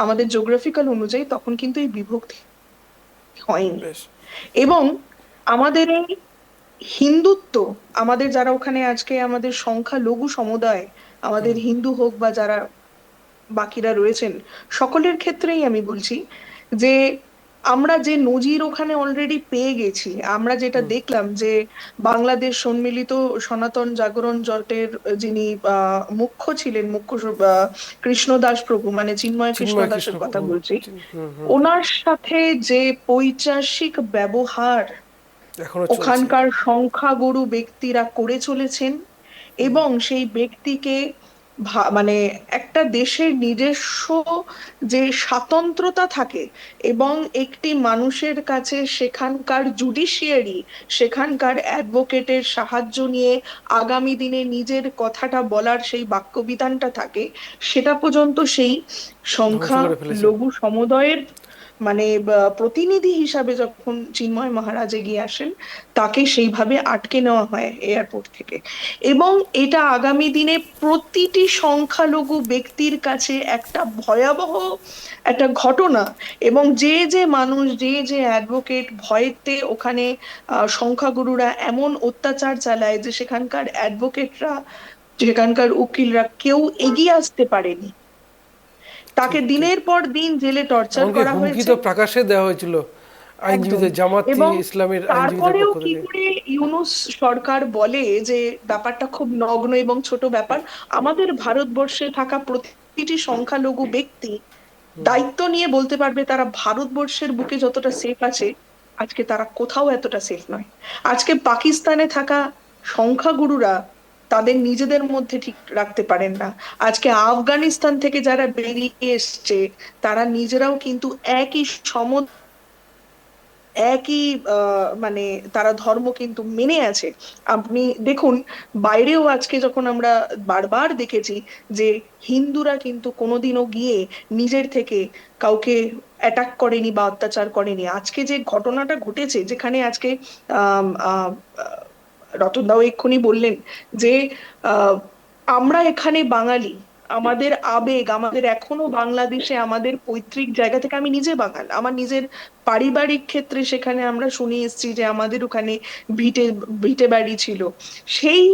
আমাদের জিওগ্রাফিক্যাল অনুযায়ী তখন কিন্তু এই বিভক্তি হয়নি। বেশ, এবং আমাদের এই হিন্দুত্ব, আমাদের যারা ওখানে আজকে আমাদের সংখ্যালঘু সমুদায়, আমাদের হিন্দু হোক বা যারা বাকিরা রয়েছেন, সকলের ক্ষেত্রেই আমি বলছি যে আমরা যে নজির ওখানে অলরেডি পেয়ে গেছি, আমরা যেটা দেখলাম যে বাংলাদেশ সম্মিলিত সনাতন জাগরণ জোটের যিনি মুখ্য ছিলেন, কৃষ্ণদাস প্রভু, মানে চিন্ময় কৃষ্ণ দাসের কথা বলছি, ওনার সাথে যে পৈশাচিক ব্যবহার ওখানকার সংখ্যাগুরু ব্যক্তিরা করে চলেছেন, এবং সেই ব্যক্তিকে মানে একটা দেশের নিজস্ব যে স্বাতন্ত্রতা থাকে, এবং একটি মানুষের কাছে সেখানকার জুডিশিয়ারি, সেখানকার অ্যাডভোকেটের সাহায্য নিয়ে আগামী দিনে নিজের কথাটা বলার সেই বাক্যবিধানটা থাকে, সেটা পর্যন্ত সেই সংখ্যালঘু সমুদায়ের মানে প্রতিনিধি হিসাবে যখন চিন্ময় মহারাজ এগিয়ে আসেন, তাকে সেইভাবে আটকে নেওয়া হয় এয়ারপোর্ট থেকে। এবং এটা আগামী দিনে প্রতিটি সংখ্যালঘু ব্যক্তির কাছে একটা ভয়াবহ একটা ঘটনা। এবং যে যে মানুষ, যে যে অ্যাডভোকেট ভয়েতে ওখানে সংখ্যাগুরুরা এমন অত্যাচার চালায় যে সেখানকার অ্যাডভোকেটরা, সেখানকার উকিলরা কেউ এগিয়ে আসতে পারেনি, তাকে দিনের পর দিন জেলে টর্চার করা হয়েছে, প্রকাশ্যে দেওয়া হয়েছিল আইনজীবীদের, জামাতি ইসলামের তারপরেও কি করে ইউনূস সরকার বলে যে ব্যাপারটা খুব নগ্ন এবং ছোট ব্যাপার। আমাদের ভারতবর্ষে থাকা প্রতিটি সংখ্যালঘু ব্যক্তি দায়িত্ব নিয়ে বলতে পারবে তারা ভারতবর্ষের বুকে যতটা সেফ আছে, আজকে তারা কোথাও এতটা সেফ নয়। আজকে পাকিস্তানে থাকা সংখ্যাগুরুরা তাদের নিজেদের মধ্যে ঠিক রাখতে পারেন না। আজকে আফগানিস্তান থেকে যারা বেরিয়ে এসছে তারা নিজেরাও কিন্তু একই একই মানে তারা ধর্ম কিন্তু মেনে আছে। আপনি দেখুন, বাইরেও আজকে যখন আমরা বারবার দেখেছি যে হিন্দুরা কিন্তু কোনোদিনও গিয়ে নিজের থেকে কাউকে অ্যাটাক করেনি বা অত্যাচার করেনি। আজকে যে ঘটনাটা ঘটেছে, যেখানে আজকে আহ আহ রতনদাও এক্ষুনি বললেন যে আহ আমরা এখানে বাঙালি, আমাদের আবেগ, আমাদের এখনো বাংলাদেশে আমাদের পৈতৃক জায়গা থেকে, আমি নিজে বাঙাল, আমার নিজের পারিবারিক ক্ষেত্রে সেখানে আমরা শুনে এসেছি যে আমাদের ওখানে ভিটে ভিটে বাড়ি ছিল। সেই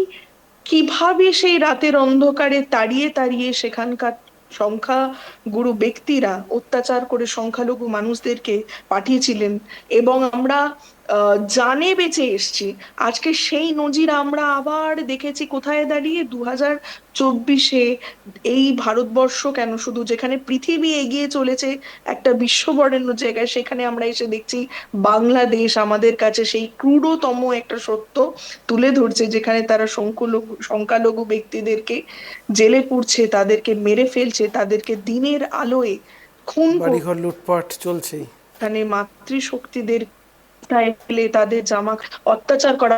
কিভাবে সেই রাতের অন্ধকারে তাড়িয়ে তাড়িয়ে সেখানকার সংখ্যাগুরু ব্যক্তিরা অত্যাচার করে সংখ্যালঘু মানুষদেরকে পাঠিয়েছিলেন, এবং আমরা জানে বেঁচে এসছি। আজকে সেই নজির আমরা আবার দেখেছি কোথায় দাঁড়িয়ে 2024-এ। এই ভারতবর্ষ কেন, শুধু যেখানে পৃথিবী এগিয়ে চলেছে একটা বিশ্ববরেণ্য জায়গায়, সেখানে আমরা এসে দেখছি বাংলাদেশ আমাদের কাছে সেই ক্রূরতম একটা সত্য তুলে ধরছে, যেখানে তারা সংখ্যালঘু ব্যক্তিদেরকে জেলে পুরছে, তাদেরকে মেরে ফেলছে, তাদেরকে দিনের আলোয় খুন করছে। বাড়িঘর লুটপাট চলছেই। এখানে মাতৃশক্তিদের ফেলে তাদের জামা অত্যাচার করা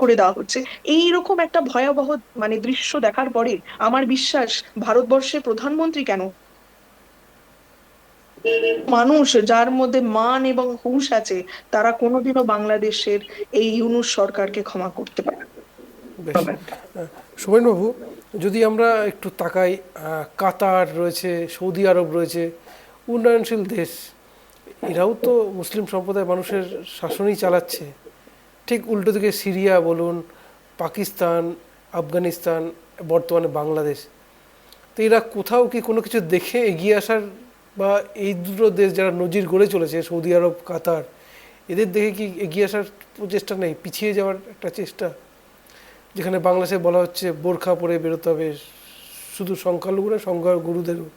করে দেওয়া হচ্ছে। এইরকম একটা ভয়াবহ মানে দৃশ্য দেখার পরে আমার বিশ্বাস ভারতবর্ষের প্রধানমন্ত্রী কেন, মানুষ যার মধ্যে মান এবং হুঁশ আছে, তারা কোনোদিনও বাংলাদেশের এই ইউনূস সরকারকে ক্ষমা করতে পারে না। বেশ। সুমেনবাবু, যদি আমরা একটু তাকাই, কাতার রয়েছে, সৌদি আরব রয়েছে, উন্নয়নশীল দেশ, এরাও তো মুসলিম সম্প্রদায়ের মানুষের শাসনই চালাচ্ছে। ঠিক উল্টো দিকে সিরিয়া বলুন, পাকিস্তান, আফগানিস্তান, বর্তমানে বাংলাদেশ, তো এরা কোথাও কি কোনো কিছু দেখে এগিয়ে আসার, বা এই দুটো দেশ যারা নজির গড়ে চলেছে, সৌদি আরব, কাতার, এদের দেখে কি এগিয়ে আসার প্রচেষ্টা নেই, পিছিয়ে যাওয়ার একটা চেষ্টা? যেখানে বাংলাদেশে বলা হচ্ছে বোরখা পরে বেরোতে হবে, শুধু সংখ্যালঘুরা, সংখ্যাগুরুদেরও।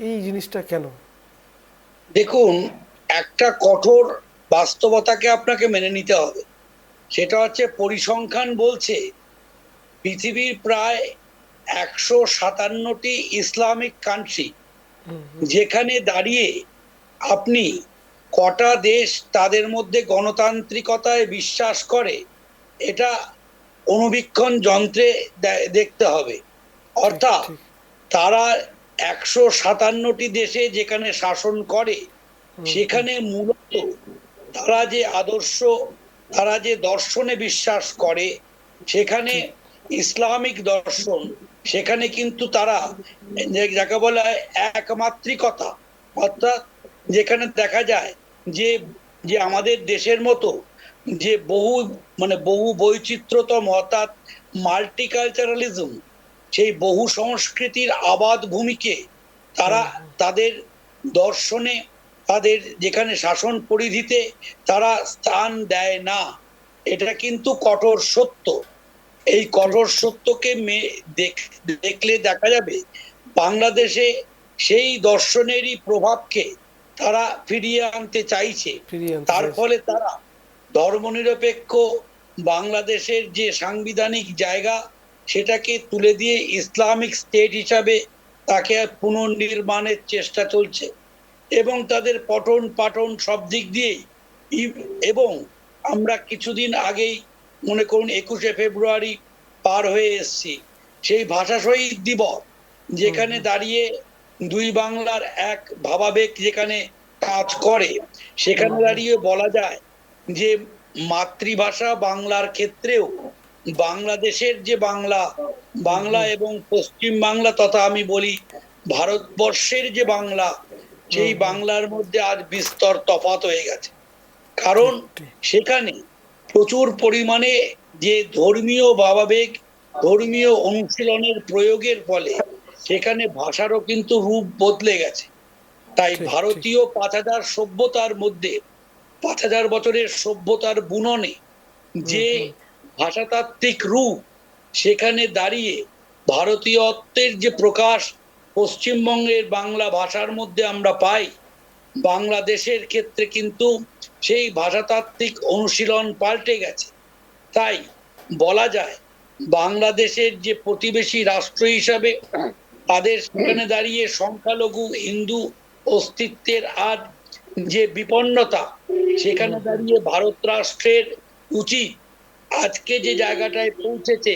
এই জিনিসটা কেন? দেখুন, একটা কঠোর বাস্তবতাকে আপনাকে মেনে নিতে হবে। সেটা হচ্ছে পরিসংখ্যান বলছে পৃথিবীর প্রায় 157টি ইসলামিক কান্ট্রি, যেখানে দাঁড়িয়ে আপনি কটা দেশ তাদের মধ্যে গণতান্ত্রিকতায় বিশ্বাস করে এটা অনুবীক্ষণ যন্ত্রে দেখতে হবে। অর্থাৎ ঠিক। তারা 157টি দেশে যেখানে শাসন করে, সেখানে মূলত তারা যে আদর্শ, তারা যে দর্শনে বিশ্বাস করে, সেখানে ইসলামিক দর্শন, সেখানে কিন্তু তারা যাকে বলা হয় একমাত্রিকতা, অর্থাৎ যেখানে দেখা যায় যে যে আমাদের দেশের মতো যে বহু বৈচিত্র্যতম, অর্থাৎ মাল্টিকালচারালিজম, সেই বহু সংস্কৃতির আবাদ ভূমিকে তারা তাদের দর্শনে, তাদের যেখানে শাসন পরিধিতে তারা স্থান দেয় না। এটা কিন্তু কঠোর সত্য। এই কঠোর সত্যকে দেখলে দেখা যাবে বাংলাদেশে সেই দর্শনেরই প্রভাবকে তারা ফিরিয়ে আনতে চাইছে। তার ফলে তারা ধর্মনিরপেক্ষ বাংলাদেশের যে সাংবিধানিক জায়গা, সেটাকে তুলে দিয়ে ইসলামিক স্টেট হিসাবে তাকে পুনর্নির্মাণের চেষ্টা চলছে, এবং তাদের পঠন পাঠন সব দিক দিয়েই। এবং আমরা কিছুদিন আগেই মনে করুন 21শে ফেব্রুয়ারি পার হয়ে এসছি, সেই ভাষা শহীদ দিবস, যেখানে দাঁড়িয়ে দুই বাংলার এক ভাবাবেগ যেখানে কাজ করে, সেখানে দাঁড়িয়ে বলা যায় যে মাতৃভাষা বাংলার ক্ষেত্রেও বাংলাদেশের যে বাংলা এবং পশ্চিম বাংলা, তথা আমি বলি ভারতবর্ষের যে বাংলা, সেই বাংলার মধ্যে আজ বিস্তর তফাৎ হয়ে গেছে। কারণ সেখানে প্রচুর পরিমাণে যে ধর্মীয় ভাবাবেগ, ধর্মীয় অনুশীলনের প্রয়োগের ফলে সেখানে ভাষারও কিন্তু রূপ বদলে গেছে। তাই ভারতীয় 5000 সভ্যতার মধ্যে, 5000 বছরের সভ্যতার বুননে যে ভাষাতাত্ত্বিক রূপ, সেখানে দাঁড়িয়ে ভারতীয়ত্বের যে প্রকাশ পশ্চিমবঙ্গের বাংলা ভাষার মধ্যে আমরা পাই, বাংলাদেশের ক্ষেত্রে কিন্তু সেই ভাষাতাত্ত্বিক অনুশীলন পাল্টে গেছে। তাই বলা যায় বাংলাদেশের যে প্রতিবেশী রাষ্ট্র হিসাবে তাদের সেখানে দাঁড়িয়ে সংখ্যালঘু হিন্দু অস্তিত্বের আর যে বিপন্নতা, সেখানে দাঁড়িয়ে ভারত রাষ্ট্রের উচিত আজকে যে জায়গাটায় পৌঁছেছে,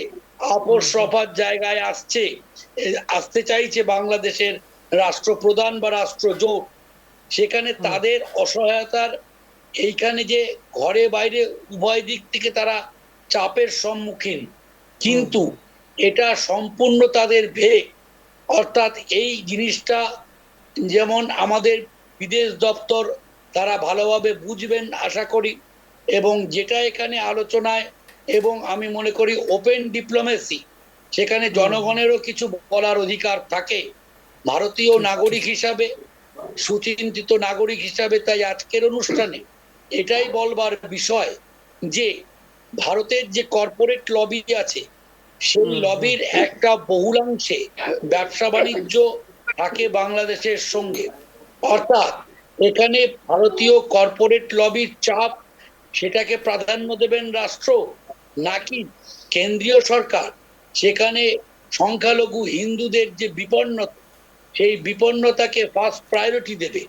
আপোষ রফার জায়গায় আসতে চাইছে বাংলাদেশের রাষ্ট্রপ্রধান বা রাষ্ট্রজোট, সেখানে তাদের অসহায়তার এইখানে যে ঘরে বাইরে উভয় দিক থেকে তারা চাপের সম্মুখীন, কিন্তু এটা সম্পূর্ণ তাদের ভেগ। অর্থাৎ এই জিনিসটা যেমন আমাদের বিদেশ দপ্তর তারা ভালোভাবে বুঝবেন আশা করি, এবং যেটা এখানে আলোচনায়, এবং আমি মনে করি ওপেন ডিপ্লোমেসি, সেখানে জনগণেরও কিছু বলার অধিকার থাকে ভারতীয় নাগরিক হিসাবে, সুচিন্তিত নাগরিক হিসাবে। তাই আজকের অনুষ্ঠানে এটাই বলবার বিষয় যে ভারতের যে কর্পোরেট লবি আছে, সেই লবির একটা বহুলাংশে ব্যবসা বাণিজ্য থাকে বাংলাদেশের সঙ্গে। অর্থাৎ এখানে ভারতীয় কর্পোরেট লবির চাপ, সেটাকে প্রাধান্য দেবেন রাষ্ট্র, নাকি কেন্দ্রীয় সরকার সেখানে সংখ্যালঘু হিন্দুদের যে বিপন্নতা, সেই বিপন্নতাকে ফার্স্ট প্রায়োরিটি দেবে?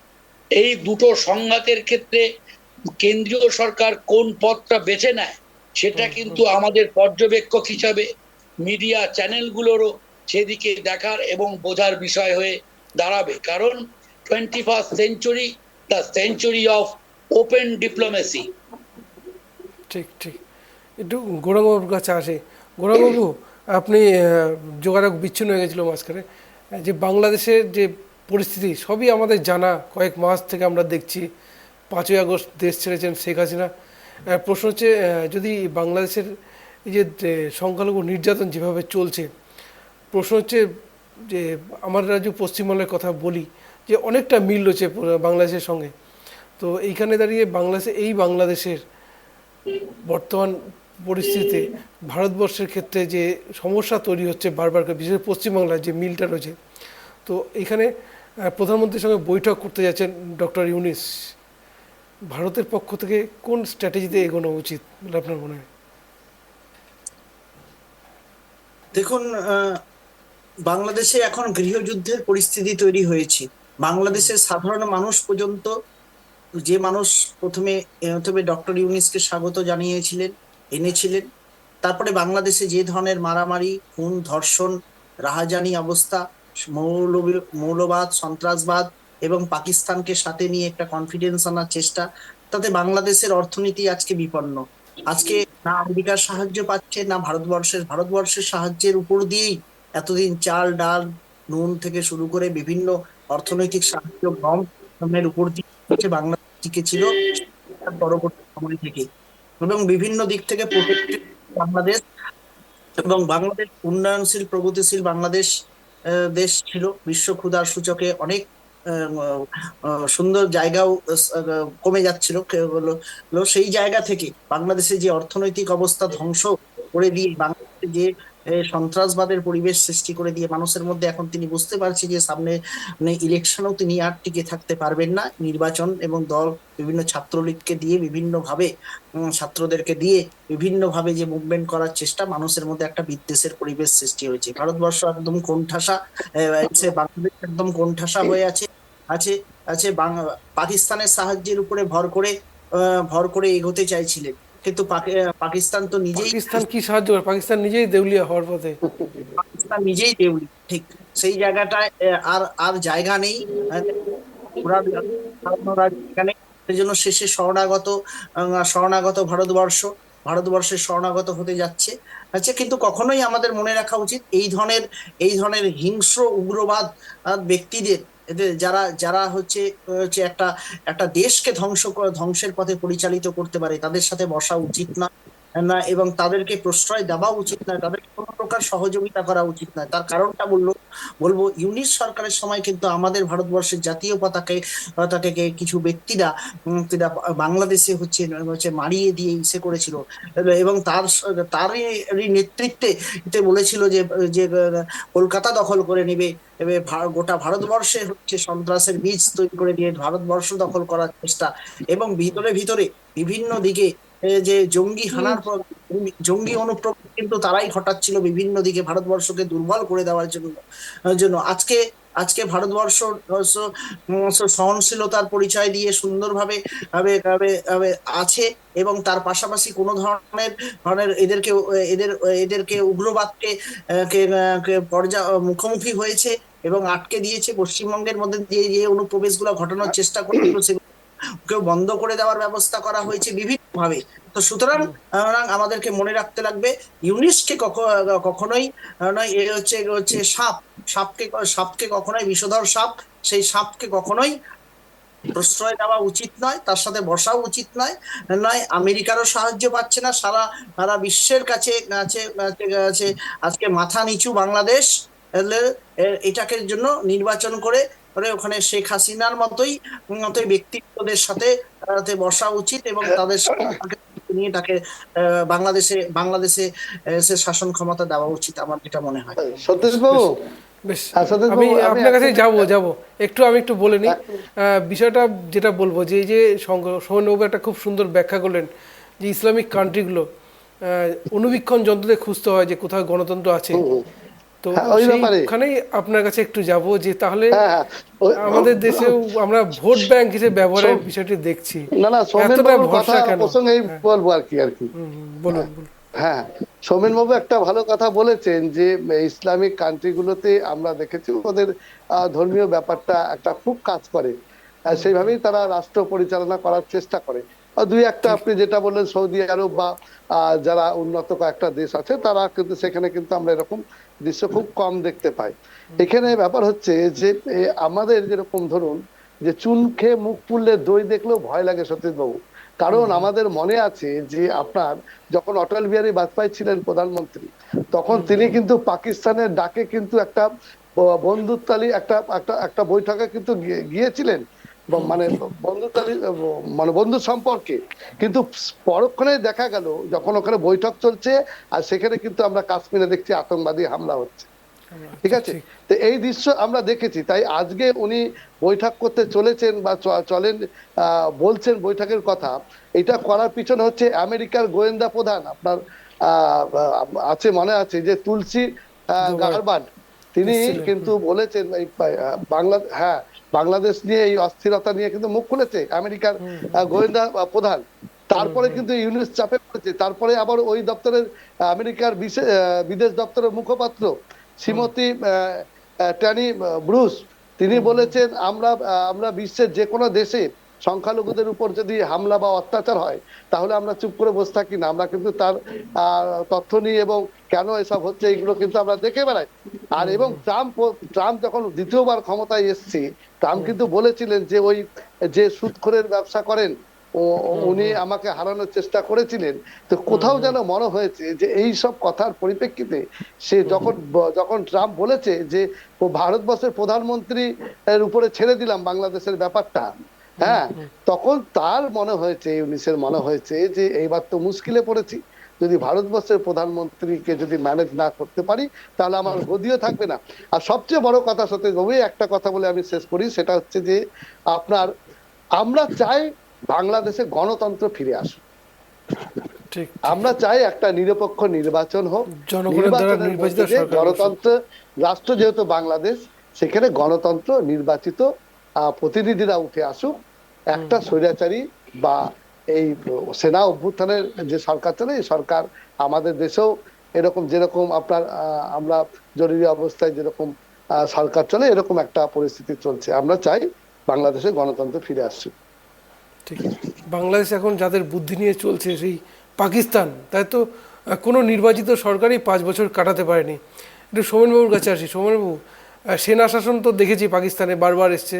এই দুটো সংঘাতের ক্ষেত্রে কেন্দ্রীয় সরকার কোন পথটা বেছে নেয়, সেটা কিন্তু আমাদের পর্যবেক্ষক হিসাবে মিডিয়া চ্যানেলগুলোরও সেদিকে দেখার এবং বোঝার বিষয় হয়ে দাঁড়াবে। কারণ 21st century, the century of open diplomacy. ঠিক ঠিক। একটু গৌরাঙ্গবাবুর কাছে আসে। গৌরাঙ্গবাবু, আপনি যোগাযোগ বিচ্ছিন্ন হয়ে গেছিলো মাঝখানে, যে বাংলাদেশের যে পরিস্থিতি সবই আমাদের জানা, কয়েক মাস থেকে আমরা দেখছি। 5ই আগস্ট দেশ ছেড়েছেন শেখ হাসিনা। প্রশ্ন হচ্ছে, যদি বাংলাদেশের এই যে সংখ্যালঘু নির্যাতন যেভাবে চলছে, প্রশ্ন হচ্ছে যে আমার রাজ্য পশ্চিমবঙ্গের কথা বলি, যে অনেকটা মিল রয়েছে বাংলাদেশের সঙ্গে। তো এইখানে দাঁড়িয়ে বাংলাদেশের বর্তমান পরিস্থিতিতে ভারতবর্ষের ক্ষেত্রে যে সমস্যা তৈরি হচ্ছে বারবার করে, বিশেষ করে পশ্চিমবাংলার যে মিলটা রয়েছে, তো এখানে প্রধানমন্ত্রীর সঙ্গে বৈঠক করতে যাচ্ছেন ডক্টর ইউনূস। ভারতের পক্ষ থেকে কোন স্ট্র্যাটেজিতে এগোনো উচিত বলে আপনার মনে হয়? দেখুন, বাংলাদেশে এখন গৃহযুদ্ধের পরিস্থিতি তৈরি হয়েছে। বাংলাদেশের সাধারণ মানুষ পর্যন্ত, যে মানুষ প্রথমে ডক্টর ইউনূসকে স্বাগত এনেছিলেন, তারপরে বাংলাদেশে যে ধরনের মারামারি, খুন, ধর্ষণ, রাহাজানি অবস্থা, মৌলবাদ, সন্ত্রাসবাদ এবং পাকিস্তানকে সাথে নিয়ে একটা কনফিডেন্স আনার চেষ্টা, তাতে বাংলাদেশের অর্থনীতি আজকে বিপন্ন। আজকে না আমেরিকার সাহায্য পাচ্ছে, না ভারতবর্ষের সাহায্যের উপর দিয়েই এতদিন চাল, ডাল, নুন থেকে শুরু করে বিভিন্ন অর্থনৈতিক সাহায্য, গমের উপর দিয়ে বাংলাদেশ টিকে ছিল পরবর্তী সময় থেকে, এবং বিভিন্ন দিক থেকে প্রোটেক্টেড বাংলাদেশ, এবং বাংলাদেশ উন্নয়নশীল প্রগতিশীল বাংলাদেশ দেশ ছিল। বিশ্ব ক্ষুধার সূচকে অনেক সুন্দর জায়গাও কমে যাচ্ছিল। সেই জায়গা থেকে বাংলাদেশে যে অর্থনৈতিক অবস্থা ধ্বংস করে দিয়ে, বাংলাদেশে যে সন্ত্রাসবাদের পরিবেশ সৃষ্টি করে দিয়ে, মানুষের মধ্যে এখন তিনি বুঝতে পারছে যে সামনে ইলেকশনও তিনি আর টিকে থাকতে পারবেন না। নির্বাচন এবং দল বিভিন্ন ছাত্রলীগকে দিয়ে, বিভিন্নভাবে ছাত্রদেরকে দিয়ে বিভিন্নভাবে যে মুভমেন্ট করার চেষ্টা, মানুষের মধ্যে একটা বিদ্বেষের পরিবেশ সৃষ্টি হয়েছে। ভারতবর্ষ একদম কোণঠাসা, বাংলাদেশ একদম কোণঠাসা হয়ে আছে আছে আছে পাকিস্তানের সাহায্যের উপরে ভর করে এগোতে চাইছিলেন, কিন্তু পাকিস্তান তো নিজেই, পাকিস্তান কি সাহায্য করে? পাকিস্তান নিজেই দেউলিয়া হওয়ার পথে। পাকিস্তান নিজেই দেউলি, ঠিক সেই জায়গাটায় আর জায়গা নেই এখানে। সেই জন্য শেষে শরণাগত ভারতবর্ষের শরণাগত হতে যাচ্ছে। আচ্ছা, কিন্তু কখনোই আমাদের মনে রাখা উচিত এই ধরনের হিংস্র উগ্রবাদ ব্যক্তিদের, যারা হচ্ছে একটা দেশকে ধ্বংসের পথে পরিচালিত করতে পারে, তাদের সাথে বসা উচিত না, এবং তাদেরকে প্রশ্রয় দেওয়া উচিত নয়, তাদেরকে কোনো প্রকার সহযোগিতা করা উচিত নয়। তার কারণটা বলবো ইউনূস সরকারের সময় কিন্তু আমাদের ভারতবর্ষের জাতীয় পতাকাকে কিছু ব্যক্তিরা বাংলাদেশে হচ্ছে মারিয়ে দিয়ে ইসে করেছিল, এবং তারই নেতৃত্বে বলেছিল যে কলকাতা দখল করে নেবে, গোটা ভারতবর্ষে হচ্ছে সন্ত্রাসের বীজ তৈরি করে দিয়ে ভারতবর্ষ দখল করার চেষ্টা, এবং ভিতরে বিভিন্ন দিকে যে জঙ্গি হানার জঙ্গি অনুপ্রবেশ কিন্তু তারাই ঘটাচ্ছিল বিভিন্ন দিকে ভারতবর্ষকে দুর্বল করে দেওয়ার জন্য আজকে আজকে ভারতবর্ষ সহনশীলতার পরিচয় দিয়ে সুন্দরভাবে আছে, এবং তার পাশাপাশি কোনো ধরনের এদেরকে উগ্রবাদকে মুখোমুখি হয়েছে এবং আটকে দিয়েছে। পশ্চিমবঙ্গের মধ্যে যে অনুপ্রবেশগুলো ঘটানোর চেষ্টা করছিল সেগুলো বন্ধ করে দেওয়ার ব্যবস্থা করা হয়েছে বিভিন্ন ভাবে। তো সুতরাং আমাদেরকে মনে রাখতে লাগবে, ইউনিসকে কখনোই নয়, এ হচ্ছে সাপকে কখনোই বিষধর সাপ, সেই সাপকে কখনোই প্রশ্রয় দেওয়া উচিত নয়, তার সাথে বসাও উচিত নয়। আমেরিকারও সাহায্য পাচ্ছে না, সারা বিশ্বের কাছে আজকে মাথা নিচু বাংলাদেশ। এটাকে জন্য নির্বাচন করে ওখানে শেখ হাসিনার মতোই ব্যক্তিত্বদের সাথে বসা উচিত এবং তাদের নিয়ে তাকে বাংলাদেশে শাসন ক্ষমতা দেওয়া উচিত, আমার যেটা মনে হয়। সতীশ বাবু, বেশ, সতীশবাবু, আমি আপনার কাছে একটা- যাব আমি একটু বলে নিই বিষয়টা। যেটা বলবো যে এই যে সোমেনবাবু একটা খুব সুন্দর ব্যাখ্যা করলেন যে ইসলামিক কান্ট্রিগুলো অনুবীক্ষণ যন্ত্রতে খুঁজতে হয় যে কোথাও গণতন্ত্র আছে। তো হ্যাঁ, ওই ব্যাপারে। সেইখানেই আপনার কাছে একটু যাব যে তাহলে হ্যাঁ, হ্যাঁ, আমাদের দেশেও আমরা ভোট ব্যাংক হিসেবে ব্যবহারের বিষয়টি দেখছি। না, সোমেন এতটা বাবুর কথা ভরসা কেন? প্রসঙ্গেই বলবো আর কি। বলুন। হ্যাঁ, সোমেন বাবু একটা ভালো কথা বলেছেন যে ইসলামিক কান্ট্রিগুলোতে আমরা দেখেছি ওদের ধর্মীয় ব্যাপারটা একটা খুব কাজ করে, সেইভাবেই তারা রাষ্ট্র পরিচালনা করার চেষ্টা করে। দুই একটা আপনি যেটা বললেন সৌদি আরব বা যারা উন্নত কয়েকটা দেশ আছে তারা কিন্তু সেখানে কিন্তু আমরা এরকম দৃশ্য খুব কম দেখতে পাই। এখানে ব্যাপার হচ্ছে যে আমাদের যেরকম ধরুন যে চুন খেয়ে মুখ পুড়লে দই দেখলেও ভয় লাগে সতীশ বাবু, কারণ আমাদের মনে আছে যে আপনার যখন অটল বিহারী বাজপেয়ী ছিলেন প্রধানমন্ত্রী, তখন তিনি কিন্তু পাকিস্তানের ডাকে কিন্তু একটা বন্ধুত্বালী একটা একটা একটা বৈঠকে কিন্তু গিয়েছিলেন, মানে বন্ধুত্বালী মানে বন্ধু সম্পর্কে। কিন্তু পরক্ষণে দেখা গেল যখন ওখানে বৈঠক চলছে আর সেখানে কিন্তু আমরা কাশ্মীরে দেখছি আতঙ্কবাদী হামলা হচ্ছে। ঠিক আছে, তো এই দৃশ্য আমরা দেখেছি। তাই আজকে উনি বৈঠক করতে চলেছেন বা চলেন বলছেন বৈঠকের কথা, এটা করার পিছনে হচ্ছে আমেরিকার গোয়েন্দা প্রধান আপনার আছে মনে আছে যে তুলসী গারবার্ড, তিনি কিন্তু বলেছেন এই বাংলাদেশ নিয়ে এই অস্থিরতা নিয়ে কিন্তু মুখ খুলেছে আমেরিকার গোয়েন্দা প্রধান। তারপরে কিন্তু ইউনিস চাপে পড়েছে, তারপরে আবার ওই দপ্তরের আমেরিকার বিদেশ দপ্তরের মুখপাত্র শ্রীমতী ট্যানি ব্রুস, তিনি বলেছেন আমরা বিশ্বের যে কোনো দেশে সংখ্যালঘুদের উপর যদি হামলা বা অত্যাচার হয় তাহলে আমরা চুপ করে বসে থাকি না, আমরা কিন্তু তার তথ্য নিই এবং কেন এসব হচ্ছে এগুলো কিন্তু আমরা দেখে বেড়াই। আর এবং ট্রাম্প যখন দ্বিতীয়বার ক্ষমতায় এসছে, ট্রাম্প কিন্তু বলেছিলেন যে ওই যে সুদখোরের ব্যবসা করেন উনি আমাকে হারানোর চেষ্টা করেছিলেন। তো কোথাও যেন মনে হয়েছে যে এই সব কথার পরিপ্রেক্ষিতে সে যখন ট্রাম্প বলেছে যে ভারতবর্ষের প্রধানমন্ত্রী এর উপরে ছেড়ে দিলাম বাংলাদেশের ব্যাপারটা, হ্যাঁ, তখন তার মনে হয়েছে, ইউনিসের মনে হয়েছে যে এইবার তো মুশকিলে পড়েছি, যদি ভারতবর্ষের প্রধানমন্ত্রীকে যদি ম্যানেজ না করতে পারি তাহলে আমার গদিও থাকবে না। আর সবচেয়ে বড় কথা সত্যি একটা কথা বলে আমি শেষ করি, সেটা হচ্ছে যে আমরা চাই বাংলাদেশে গণতন্ত্র ফিরে আসুক, আমরা চাই একটা নিরপেক্ষ নির্বাচন হোক, গণতন্ত্র রাষ্ট্র যেহেতু বাংলাদেশ, সেখানে গণতন্ত্র নির্বাচিত প্রতিনিধিরা উঠে আসুক, একটা স্বৈরাচারী বা এই সেনা অভ্যুত্থানের যে সরকার চলে এই সরকার আমাদের দেশেও এরকম যেরকম আমরা জরুরি অবস্থায় যেরকম সরকার চলে এরকম একটা পরিস্থিতি চলছে, আমরা চাই বাংলাদেশে গণতন্ত্র ফিরে আসছে। ঠিক, বাংলাদেশ এখন যাদের বুদ্ধি নিয়ে চলছে সেই পাকিস্তান, তাই তো কোনো নির্বাচিত সরকারই 5 বছর কাটাতে পারেনি। একটু সোমেনবাবুর কাছে আসি। সোমেনবাবু, সেনা শাসন তো দেখেছি পাকিস্তানে বারবার এসছে,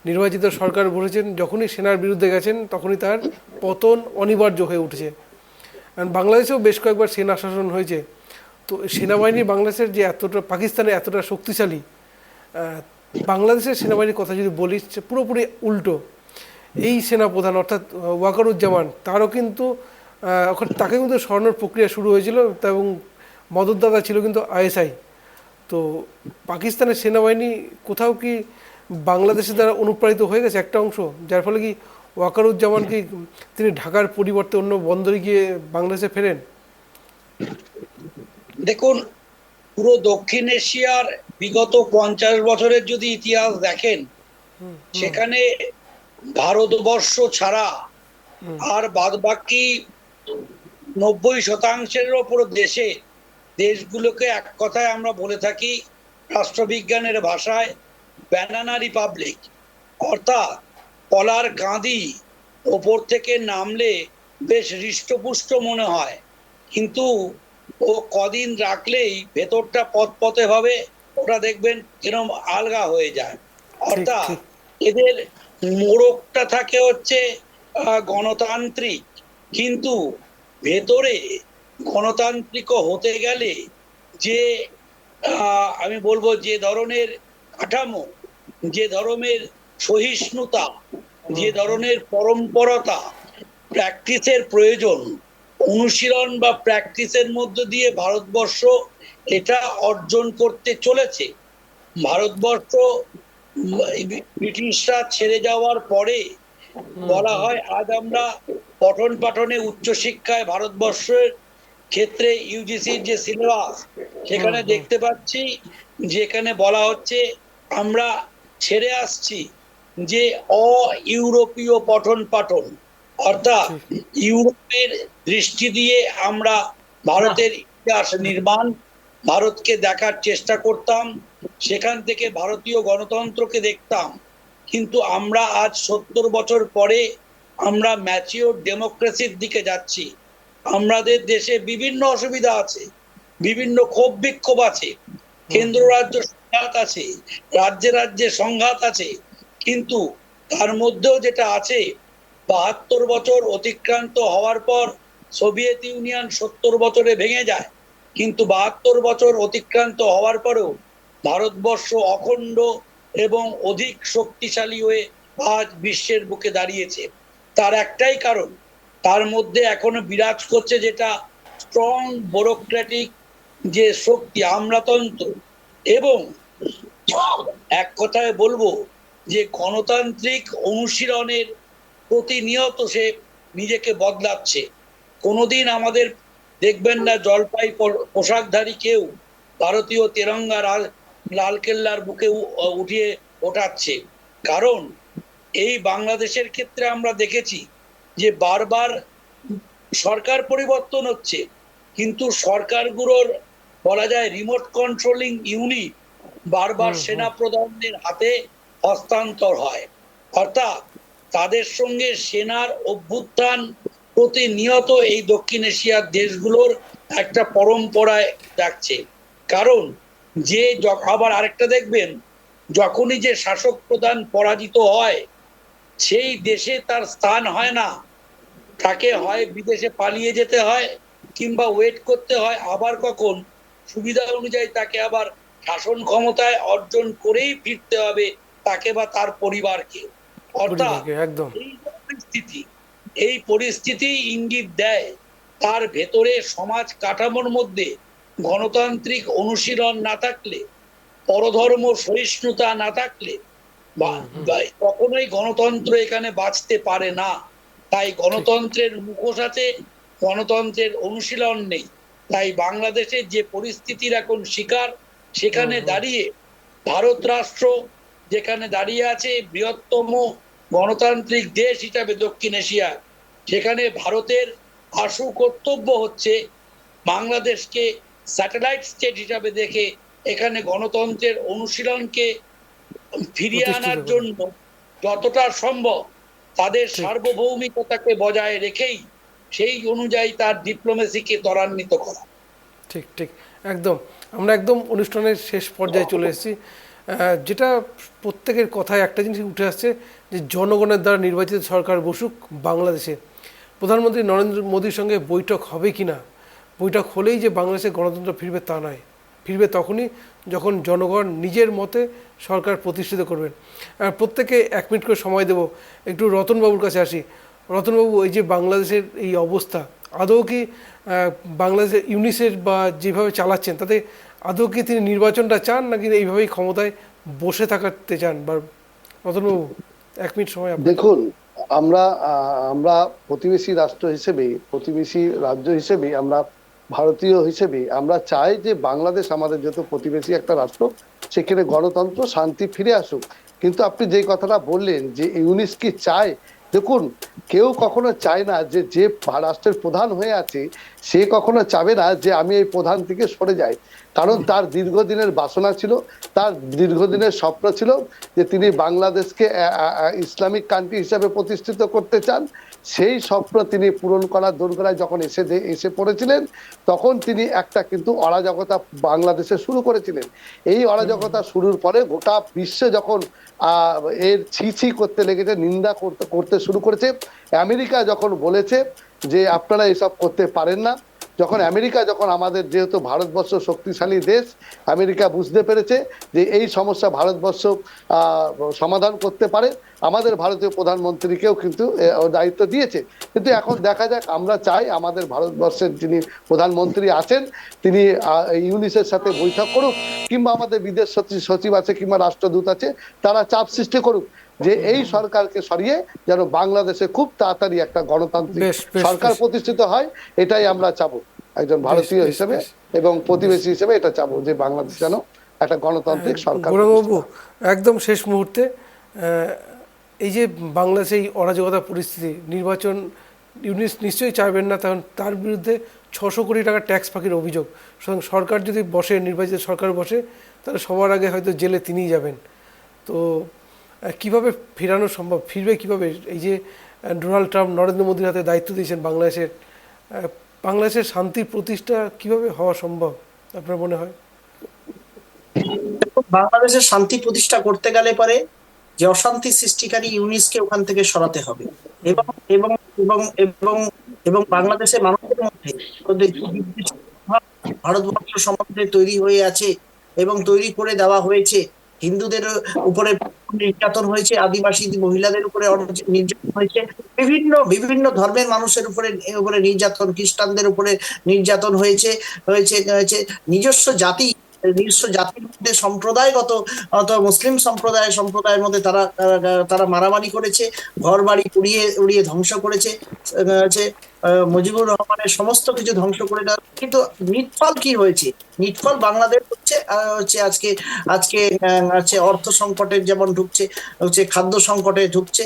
নির্বাচিত সরকার বলেছেন যখনই সেনার বিরুদ্ধে গেছেন তখনই তার পতন অনিবার্য হয়ে উঠেছে। বাংলাদেশেও বেশ কয়েকবার সেনা শাসন হয়েছে। তো সেনাবাহিনী বাংলাদেশের যে এতটা পাকিস্তানে এতটা শক্তিশালী, বাংলাদেশের সেনাবাহিনীর কথা যদি বলি পুরোপুরি উল্টো। এই সেনাপ্রধান অর্থাৎ ওয়াকারুজ্জামান তারও কিন্তু তাকে কিন্তু সরানোর প্রক্রিয়া শুরু হয়েছিল এবং মদতদাতা ছিল কিন্তু আইএসআই। তো পাকিস্তানের সেনাবাহিনী কোথাও কি বাংলাদেশের দ্বারা অনুপ্রাণিত হয়ে গেছে একটা অংশ, যার ফলে কি ওয়াকারুজ্জামান কি তিনি ঢাকার পরিবর্তে অন্য বন্দরে গিয়ে বাংলাদেশে ফেরেন? দেখুন, পুরো দক্ষিণ এশিয়ার বিগত 50 বছরের যদি ইতিহাস দেখেন, সেখানে ভারতবর্ষ ছাড়া আর বাদবাকি 90% ওপর দেশগুলোকে এক কথায় আমরা বলে থাকি রাষ্ট্রবিজ্ঞানের ভাষায় ব্যানানা রিপাবলিক। অর্থাৎ কলার কাঁদি ওপর থেকে নামলে বেশ হৃষ্টপুষ্ট মনে হয়, কিন্তু ও কদিন রাখলেই ভেতরটা পতপতে ভাবে, ওটা দেখবেন এরকম আলগা হয়ে যায়। অর্থাৎ ঠিক। এদের মোড়কটা থাকে হচ্ছে গণতান্ত্রিক, কিন্তু ভেতরে গণতান্ত্রিক হতে গেলে যে আমি বলবো যে ধরনের কাঠামো, যে ধরনের সহিষ্ণুতা, যে ধরনের পরম্পরতা, প্র্যাকটিসের প্রয়োজন, অনুশীলন বা প্র্যাকটিসের মধ্য দিয়ে ভারতবর্ষ এটা অর্জন করতে চলেছে। ভারতবর্ষ ব্রিটিশরা ছেড়ে যাওয়ার পরে বলা হয় আজ আমরা পঠন পাঠনে উচ্চশিক্ষায় ভারতবর্ষের ক্ষেত্রে ইউজিসির যে সিলেবাস, সেখানে দেখতে পাচ্ছি যেখানে বলা হচ্ছে আমরা ছেড়ে আসছি যে ইউরোপীয় পঠন পাঠন, অর্থাৎ ইউরোপের দৃষ্টি দিয়ে আমরা ভারতের ইতিহাস নির্মাণ, ভারতকে দেখার চেষ্টা করতাম, সেখান থেকে ভারতীয় গণতন্ত্রকে দেখতাম। কিন্তু আমরা আজ 70 বছর পরে আমরা ম্যাচিওর ডেমোক্রেসির দিকে যাচ্ছি। আমাদের দেশে বিভিন্ন অসুবিধা আছে, বিভিন্ন ক্ষোভ বিক্ষোভ আছে, কেন্দ্র রাজ্য সংঘাত আছে, রাজ্যে রাজ্যে সংঘাত আছে, কিন্তু তার মধ্যেও যেটা আছে, 72 বছর অতিক্রান্ত হওয়ার পর সোভিয়েত ইউনিয়ন 70 বছরে ভেঙে যায়, কিন্তু 72 বছর অতিক্রান্ত হওয়ার পরেও ভারতবর্ষ অখণ্ড এবং অধিক শক্তিশালী হয়ে আজ বিশ্বের বুকে দাঁড়িয়েছে। তার একটাই কারণ, তার মধ্যে এখনো বিরাজ করছে যেটা স্ট্রং ব্যুরোক্রেটিক যে শক্তি, আমলাতন্ত্র, এবং এক কথায় বলবো যে গণতান্ত্রিক অনুশীলনের প্রতিনিয়ত সে নিজেকে বদলাচ্ছে। কোনোদিন আমাদের দেখবেন না জলপাই পোশাকধারী কেউ ভারতীয় তেরঙ্গা লালকেল্লার বুকে উঠিয়ে ওঠাচ্ছে, কারণ এই বাংলাদেশের ক্ষেত্রে আমরা দেখেছি যে বারবার সরকার পরিবর্তন হচ্ছে, কিন্তু সরকারগুলোর বলা যায় রিমোট কন্ট্রোলিং ইউনিট বারবার সেনা প্রধানদের হাতে হস্তান্তর হয়। অর্থাৎ তাদের সঙ্গে সেনার অভ্যুত্থান প্রতিনিয়ত এই দক্ষিণ এশিয়ার দেশগুলোর একটা পরম্পরায় যাচ্ছে। কারণ যে আবার আরেকটা দেখবেন, যখনই যে শাসক প্রধান পরাজিত হয় সেই দেশে তার স্থান হয় না, তাকে হয় বিদেশে পালিয়ে যেতে হয়, কিংবা ওয়েট করতে হয় আবার কখন সুবিধা অনুযায়ী তাকে আবার শাসন ক্ষমতায় অর্জন করেই ফিরতে হবে তাকে বা তার পরিবারকে। অর্থাৎ একদম এই পরিস্থিতি ইঙ্গিত দেয় তার ভেতরে সমাজ কাঠামোর মধ্যে গণতান্ত্রিক অনুশীলন না থাকলে, পরধর্ম সহিষ্ণুতা না থাকলে কখনোই গণতন্ত্র এখানে বাঁচতে পারে না। তাই গণতন্ত্রের মুখোশ আছে, গণতন্ত্রের অনুশীলন নেই। তাই বাংলাদেশের যে পরিস্থিতির এখন শিকার, সেখানে দাঁড়িয়ে ভারত রাষ্ট্র যেখানে দাঁড়িয়ে আছে বৃহত্তম গণতান্ত্রিক দেশ হিসাবে দক্ষিণ এশিয়া, সেখানে ভারতের আশু কর্তব্য হচ্ছে বাংলাদেশকে স্যাটেলাইট স্টেট হিসাবে দেখে এখানে গণতন্ত্রের অনুশীলনকে ফিরিয়ে আনার জন্য যতটা সম্ভব তাদের সার্বভৌমিকতাকে বজায় রেখেই সেই অনুযায়ী তার ডিপ্লোমেসিকে ত্বরান্বিত করা। ঠিক ঠিক একদম। আমরা একদম অনুষ্ঠানের শেষ পর্যায়ে চলে এসেছি। যেটা প্রত্যেকের কথায় একটা জিনিস উঠে আসছে যে জনগণের দ্বারা নির্বাচিত সরকার বসুক বাংলাদেশে। প্রধানমন্ত্রী নরেন্দ্র মোদীর সঙ্গে বৈঠক হবে কি না, বৈঠক হলেই যে বাংলাদেশে গণতন্ত্র ফিরবে তা নয়, ফিরবে তখনই যখন জনগণ নিজের মতে সরকার প্রতিষ্ঠিত করবেন। প্রত্যেকে 1 মিনিট করে সময় দেব। একটু রতনবাবুর কাছে আসি। রতনবাবু, এই যে বাংলাদেশের এই অবস্থা, আদৌ কি বাংলাদেশের ইউনিসেফ বা যেভাবে চালাচ্ছেন তাতে আদৌ কি তিনি নির্বাচনটা চান, নাকি এইভাবেই ক্ষমতায় বসে থাকাতে চান? বা রতনবাবু 1 মিনিট সময়। দেখুন, আমরা প্রতিবেশী রাষ্ট্র হিসেবে, প্রতিবেশী রাজ্য হিসেবে আমরা ভারতীয় হিসেবে আমরা চাই যে বাংলাদেশ আমাদের যত প্রতিবেশী একটা রাষ্ট্র, সেখানে গণতন্ত্র শান্তি ফিরে আসুক। কিন্তু আপনি যে কথাটা বললেন যে ইউনিস কি চায়, দেখুন কেউ কখনো চায় না যে যে রাষ্ট্রের প্রধান হয়ে আছে সে কখনো চাবে না যে আমি এই প্রধান থেকে সরে যাই, কারণ তার দীর্ঘদিনের বাসনা ছিল, তার দীর্ঘদিনের স্বপ্ন ছিল যে তিনি বাংলাদেশকে ইসলামিক কান্ট্রি হিসাবে প্রতিষ্ঠিত করতে চান। সেই স্বপ্ন তিনি পূরণ করার দোরগোড়ায় যখন এসে পড়েছিলেন, তখন তিনি একটা কিন্তু অরাজকতা বাংলাদেশে শুরু করেছিলেন। এই অরাজকতা শুরুর পরে গোটা বিশ্বে যখন এর ছি করতে লেগেছে, নিন্দা করতে শুরু করেছে, আমেরিকা যখন বলেছে যে আপনারা এসব করতে পারেন না, যখন আমেরিকা যখন আমাদের যেহেতু ভারতবর্ষ শক্তিশালী দেশ, আমেরিকা বুঝতে পেরেছে যে এই সমস্যা ভারতবর্ষ সমাধান করতে পারে, আমাদের ভারতীয় প্রধানমন্ত্রীকেও কিন্তু দায়িত্ব দিয়েছে। কিন্তু এখন দেখা যাক, আমরা চাই আমাদের ভারতবর্ষের যিনি প্রধানমন্ত্রী আছেন তিনি ইউনিসের সাথে বৈঠক করুক, কিংবা আমাদের বিদেশ সচিব আছে কিংবা রাষ্ট্রদূত আছে, তারা চাপ সৃষ্টি করুক যে এই সরকারকে সরিয়ে যেন বাংলাদেশে খুব তাড়াতাড়ি একটা গণতান্ত্রিক সরকার প্রতিষ্ঠিত হয়। এটাই আমরা চাবো একজন ভারতীয় হিসেবে এবং প্রতিবেশী হিসেবে, এটা চাবো যে বাংলাদেশ যেন একটা গণতান্ত্রিক সরকার। গৌরাঙ্গবাবু, একদম শেষ মুহূর্তে এই যে বাংলাদেশে এই অরাজকতা পরিস্থিতি, নির্বাচন ইউনিস নিশ্চয়ই চাইবেন না, কারণ তার বিরুদ্ধে 600 কোটি টাকা ট্যাক্স ফাঁকির অভিযোগ। সুতরাং সরকার যদি বসে, নির্বাচিত সরকার বসে, তাহলে সবার আগে হয়তো জেলে তিনিই যাবেন। তো কিভাবে ফেরানো সম্ভব, ফিরবে কিভাবে? এই যে ডোনাল্ড ট্রাম্প নরেন্দ্র মোদীর হাতে দায়িত্ব দিয়েছেন বাংলাদেশের শান্তির প্রতিষ্ঠা কিভাবে হওয়া সম্ভব আপনার মনে হয়? বাংলাদেশের শান্তি প্রতিষ্ঠা করতে গেলে পরে যে অশান্তি সৃষ্টিকারী ইউনিসকে ওখান থেকে সরাতে হবে, এবং এবং এবং এবং এবং বাংলাদেশের মানুষের মধ্যে ভারতবর্ষ সম্বন্ধে তৈরি হয়ে আছে এবং তৈরি করে দেওয়া হয়েছে। হিন্দুদের উপরে নির্যাতন হয়েছে, আদিবাসী মহিলাদের উপরে নির্যাতন হয়েছে, বিভিন্ন বিভিন্ন ধর্মের মানুষের উপরে নির্যাতন, খ্রিস্টানদের উপরে নির্যাতন হয়েছে হয়েছে হয়েছে নিজস্ব জাতির মধ্যে সম্প্রদায়গত মুসলিম সম্প্রদায়ের মধ্যে তারা মারামারি করেছে, ঘর বাড়ি উড়িয়ে ধ্বংস করেছে, মুজিবুর রহমানের সমস্ত কিছু ধ্বংস করে দেওয়া। কিন্তু নিটফল কি হয়েছে? নিটফল বাংলাদেশ হচ্ছে আজকে অর্থ সংকটের যেমন হচ্ছে খাদ্য সংকটে ঢুকছে।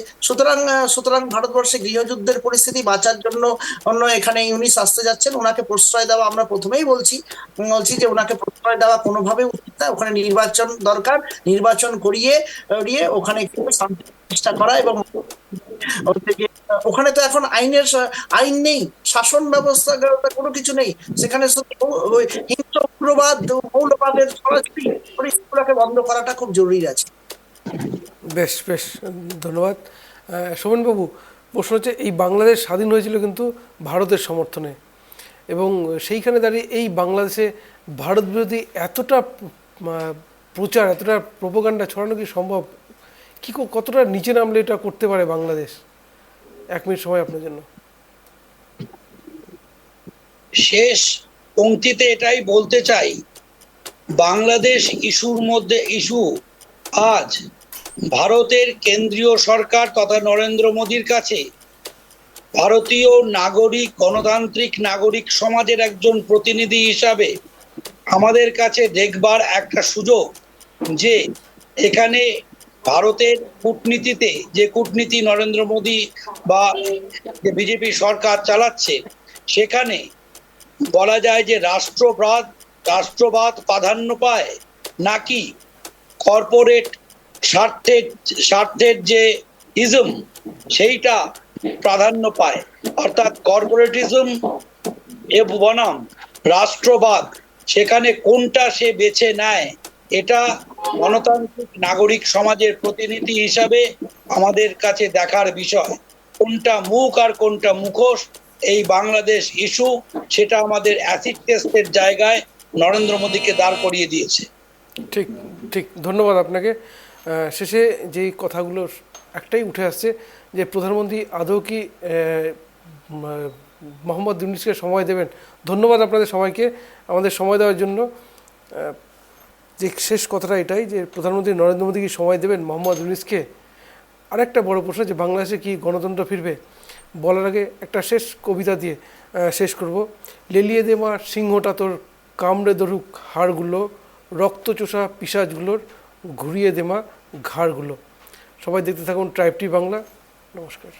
সুতরাং ভারতবর্ষে গৃহযুদ্ধের পরিস্থিতি বাঁচার জন্য এখানে ইউনিস আসতে যাচ্ছেন। ওনাকে প্রশ্রয় দেওয়া, আমরা প্রথমেই বলছি যে ওনাকে প্রশ্রয় দেওয়া কোনোভাবে উচিত না। ওখানে নির্বাচন দরকার, নির্বাচন করিয়ে ওখানে শান্তি প্রতিষ্ঠা করা, এবং ওখানে তো এখন আইন নেই, শাসন ব্যবস্থা কোনো কিছু নেই। সেখানে হিংস্র উগ্রবাদ, মৌলবাদের সরাসরি পরিস্থিতিগুলোকে বন্ধ করাটা খুব জরুরি আছে। বেশ বেশ, ধন্যবাদ। শোভনবাবু, প্রশ্ন হচ্ছে, এই বাংলাদেশ স্বাধীন হয়েছিল কিন্তু ভারতের সমর্থনে, এবং সেইখানে দাঁড়িয়ে এই বাংলাদেশে ভারত বিরোধী এতটা প্রচার, এতটা প্রোপাগান্ডা ছড়ানো কি সম্ভব? কতটা নিচে নামলে এটা করতে পারে বাংলাদেশ? 1 মিনিট সময় আপনার জন্য। শেষ পংক্তিতে এটাই বলতে চাই, বাংলাদেশ ইস্যু আজ ভারতের কেন্দ্রীয় সরকার তথা নরেন্দ্র মোদীর কাছে ভারতীয় নাগরিক, গণতান্ত্রিক নাগরিক সমাজের একজন প্রতিনিধি হিসাবে আমাদের কাছে দেখবার একটা সুযোগ যে এখানে ভারতের কূটনীতিতে যে কূটনীতি নরেন্দ্র মোদী বা বিজেপি সরকার চালাচ্ছে, সেখানে বলা যায় যে রাষ্ট্রবাদ প্রাধান্য পায় নাকি কর্পোরেট স্বার্থের যে ইজম সেইটা প্রাধান্য পায়। অর্থাৎ কর্পোরেটিজম বনাম রাষ্ট্রবাদ, সেখানে কোনটা সে বেছে নেয়, এটা গণতান্ত্রিক নাগরিক সমাজের প্রতিনিধি হিসাবে আমাদের কাছে দেখার বিষয়। কোনটা মুখ আর কোনটা মুখোশ, এই বাংলাদেশ ইস্যু সেটা আমাদের অ্যাসিড টেস্টের জায়গায় নরেন্দ্র মোদীকে দাঁড় করিয়ে দিয়েছে। ঠিক ঠিক, ধন্যবাদ আপনাকে। শেষে যেই কথাগুলো একটাই উঠে আসছে যে প্রধানমন্ত্রী আদৌ কি মোহাম্মদ ইউনূসকে সময় দেবেন? ধন্যবাদ আপনাদের সবাইকে আমাদের সময় দেওয়ার জন্য। যে শেষ কথাটা এটাই যে প্রধানমন্ত্রী নরেন্দ্র মোদী কি সময় দেবেন মোহাম্মদ ইউনূসকে? আরেকটা বড় প্রশ্ন যে বাংলাদেশে কি গণতন্ত্র ফিরবে? বলার আগে একটা শেষ কবিতা দিয়ে শেষ করব। লেলিয়ে দে মা সিংহটা তোর, কামড়ে ধরুক হাড়গুলো, রক্তচোষা পিশাচগুলোর ঘুরিয়ে দে মা ঘাড়গুলো। সবাই দেখতে থাকুন ট্রাইব টিভি বাংলা। নমস্কার।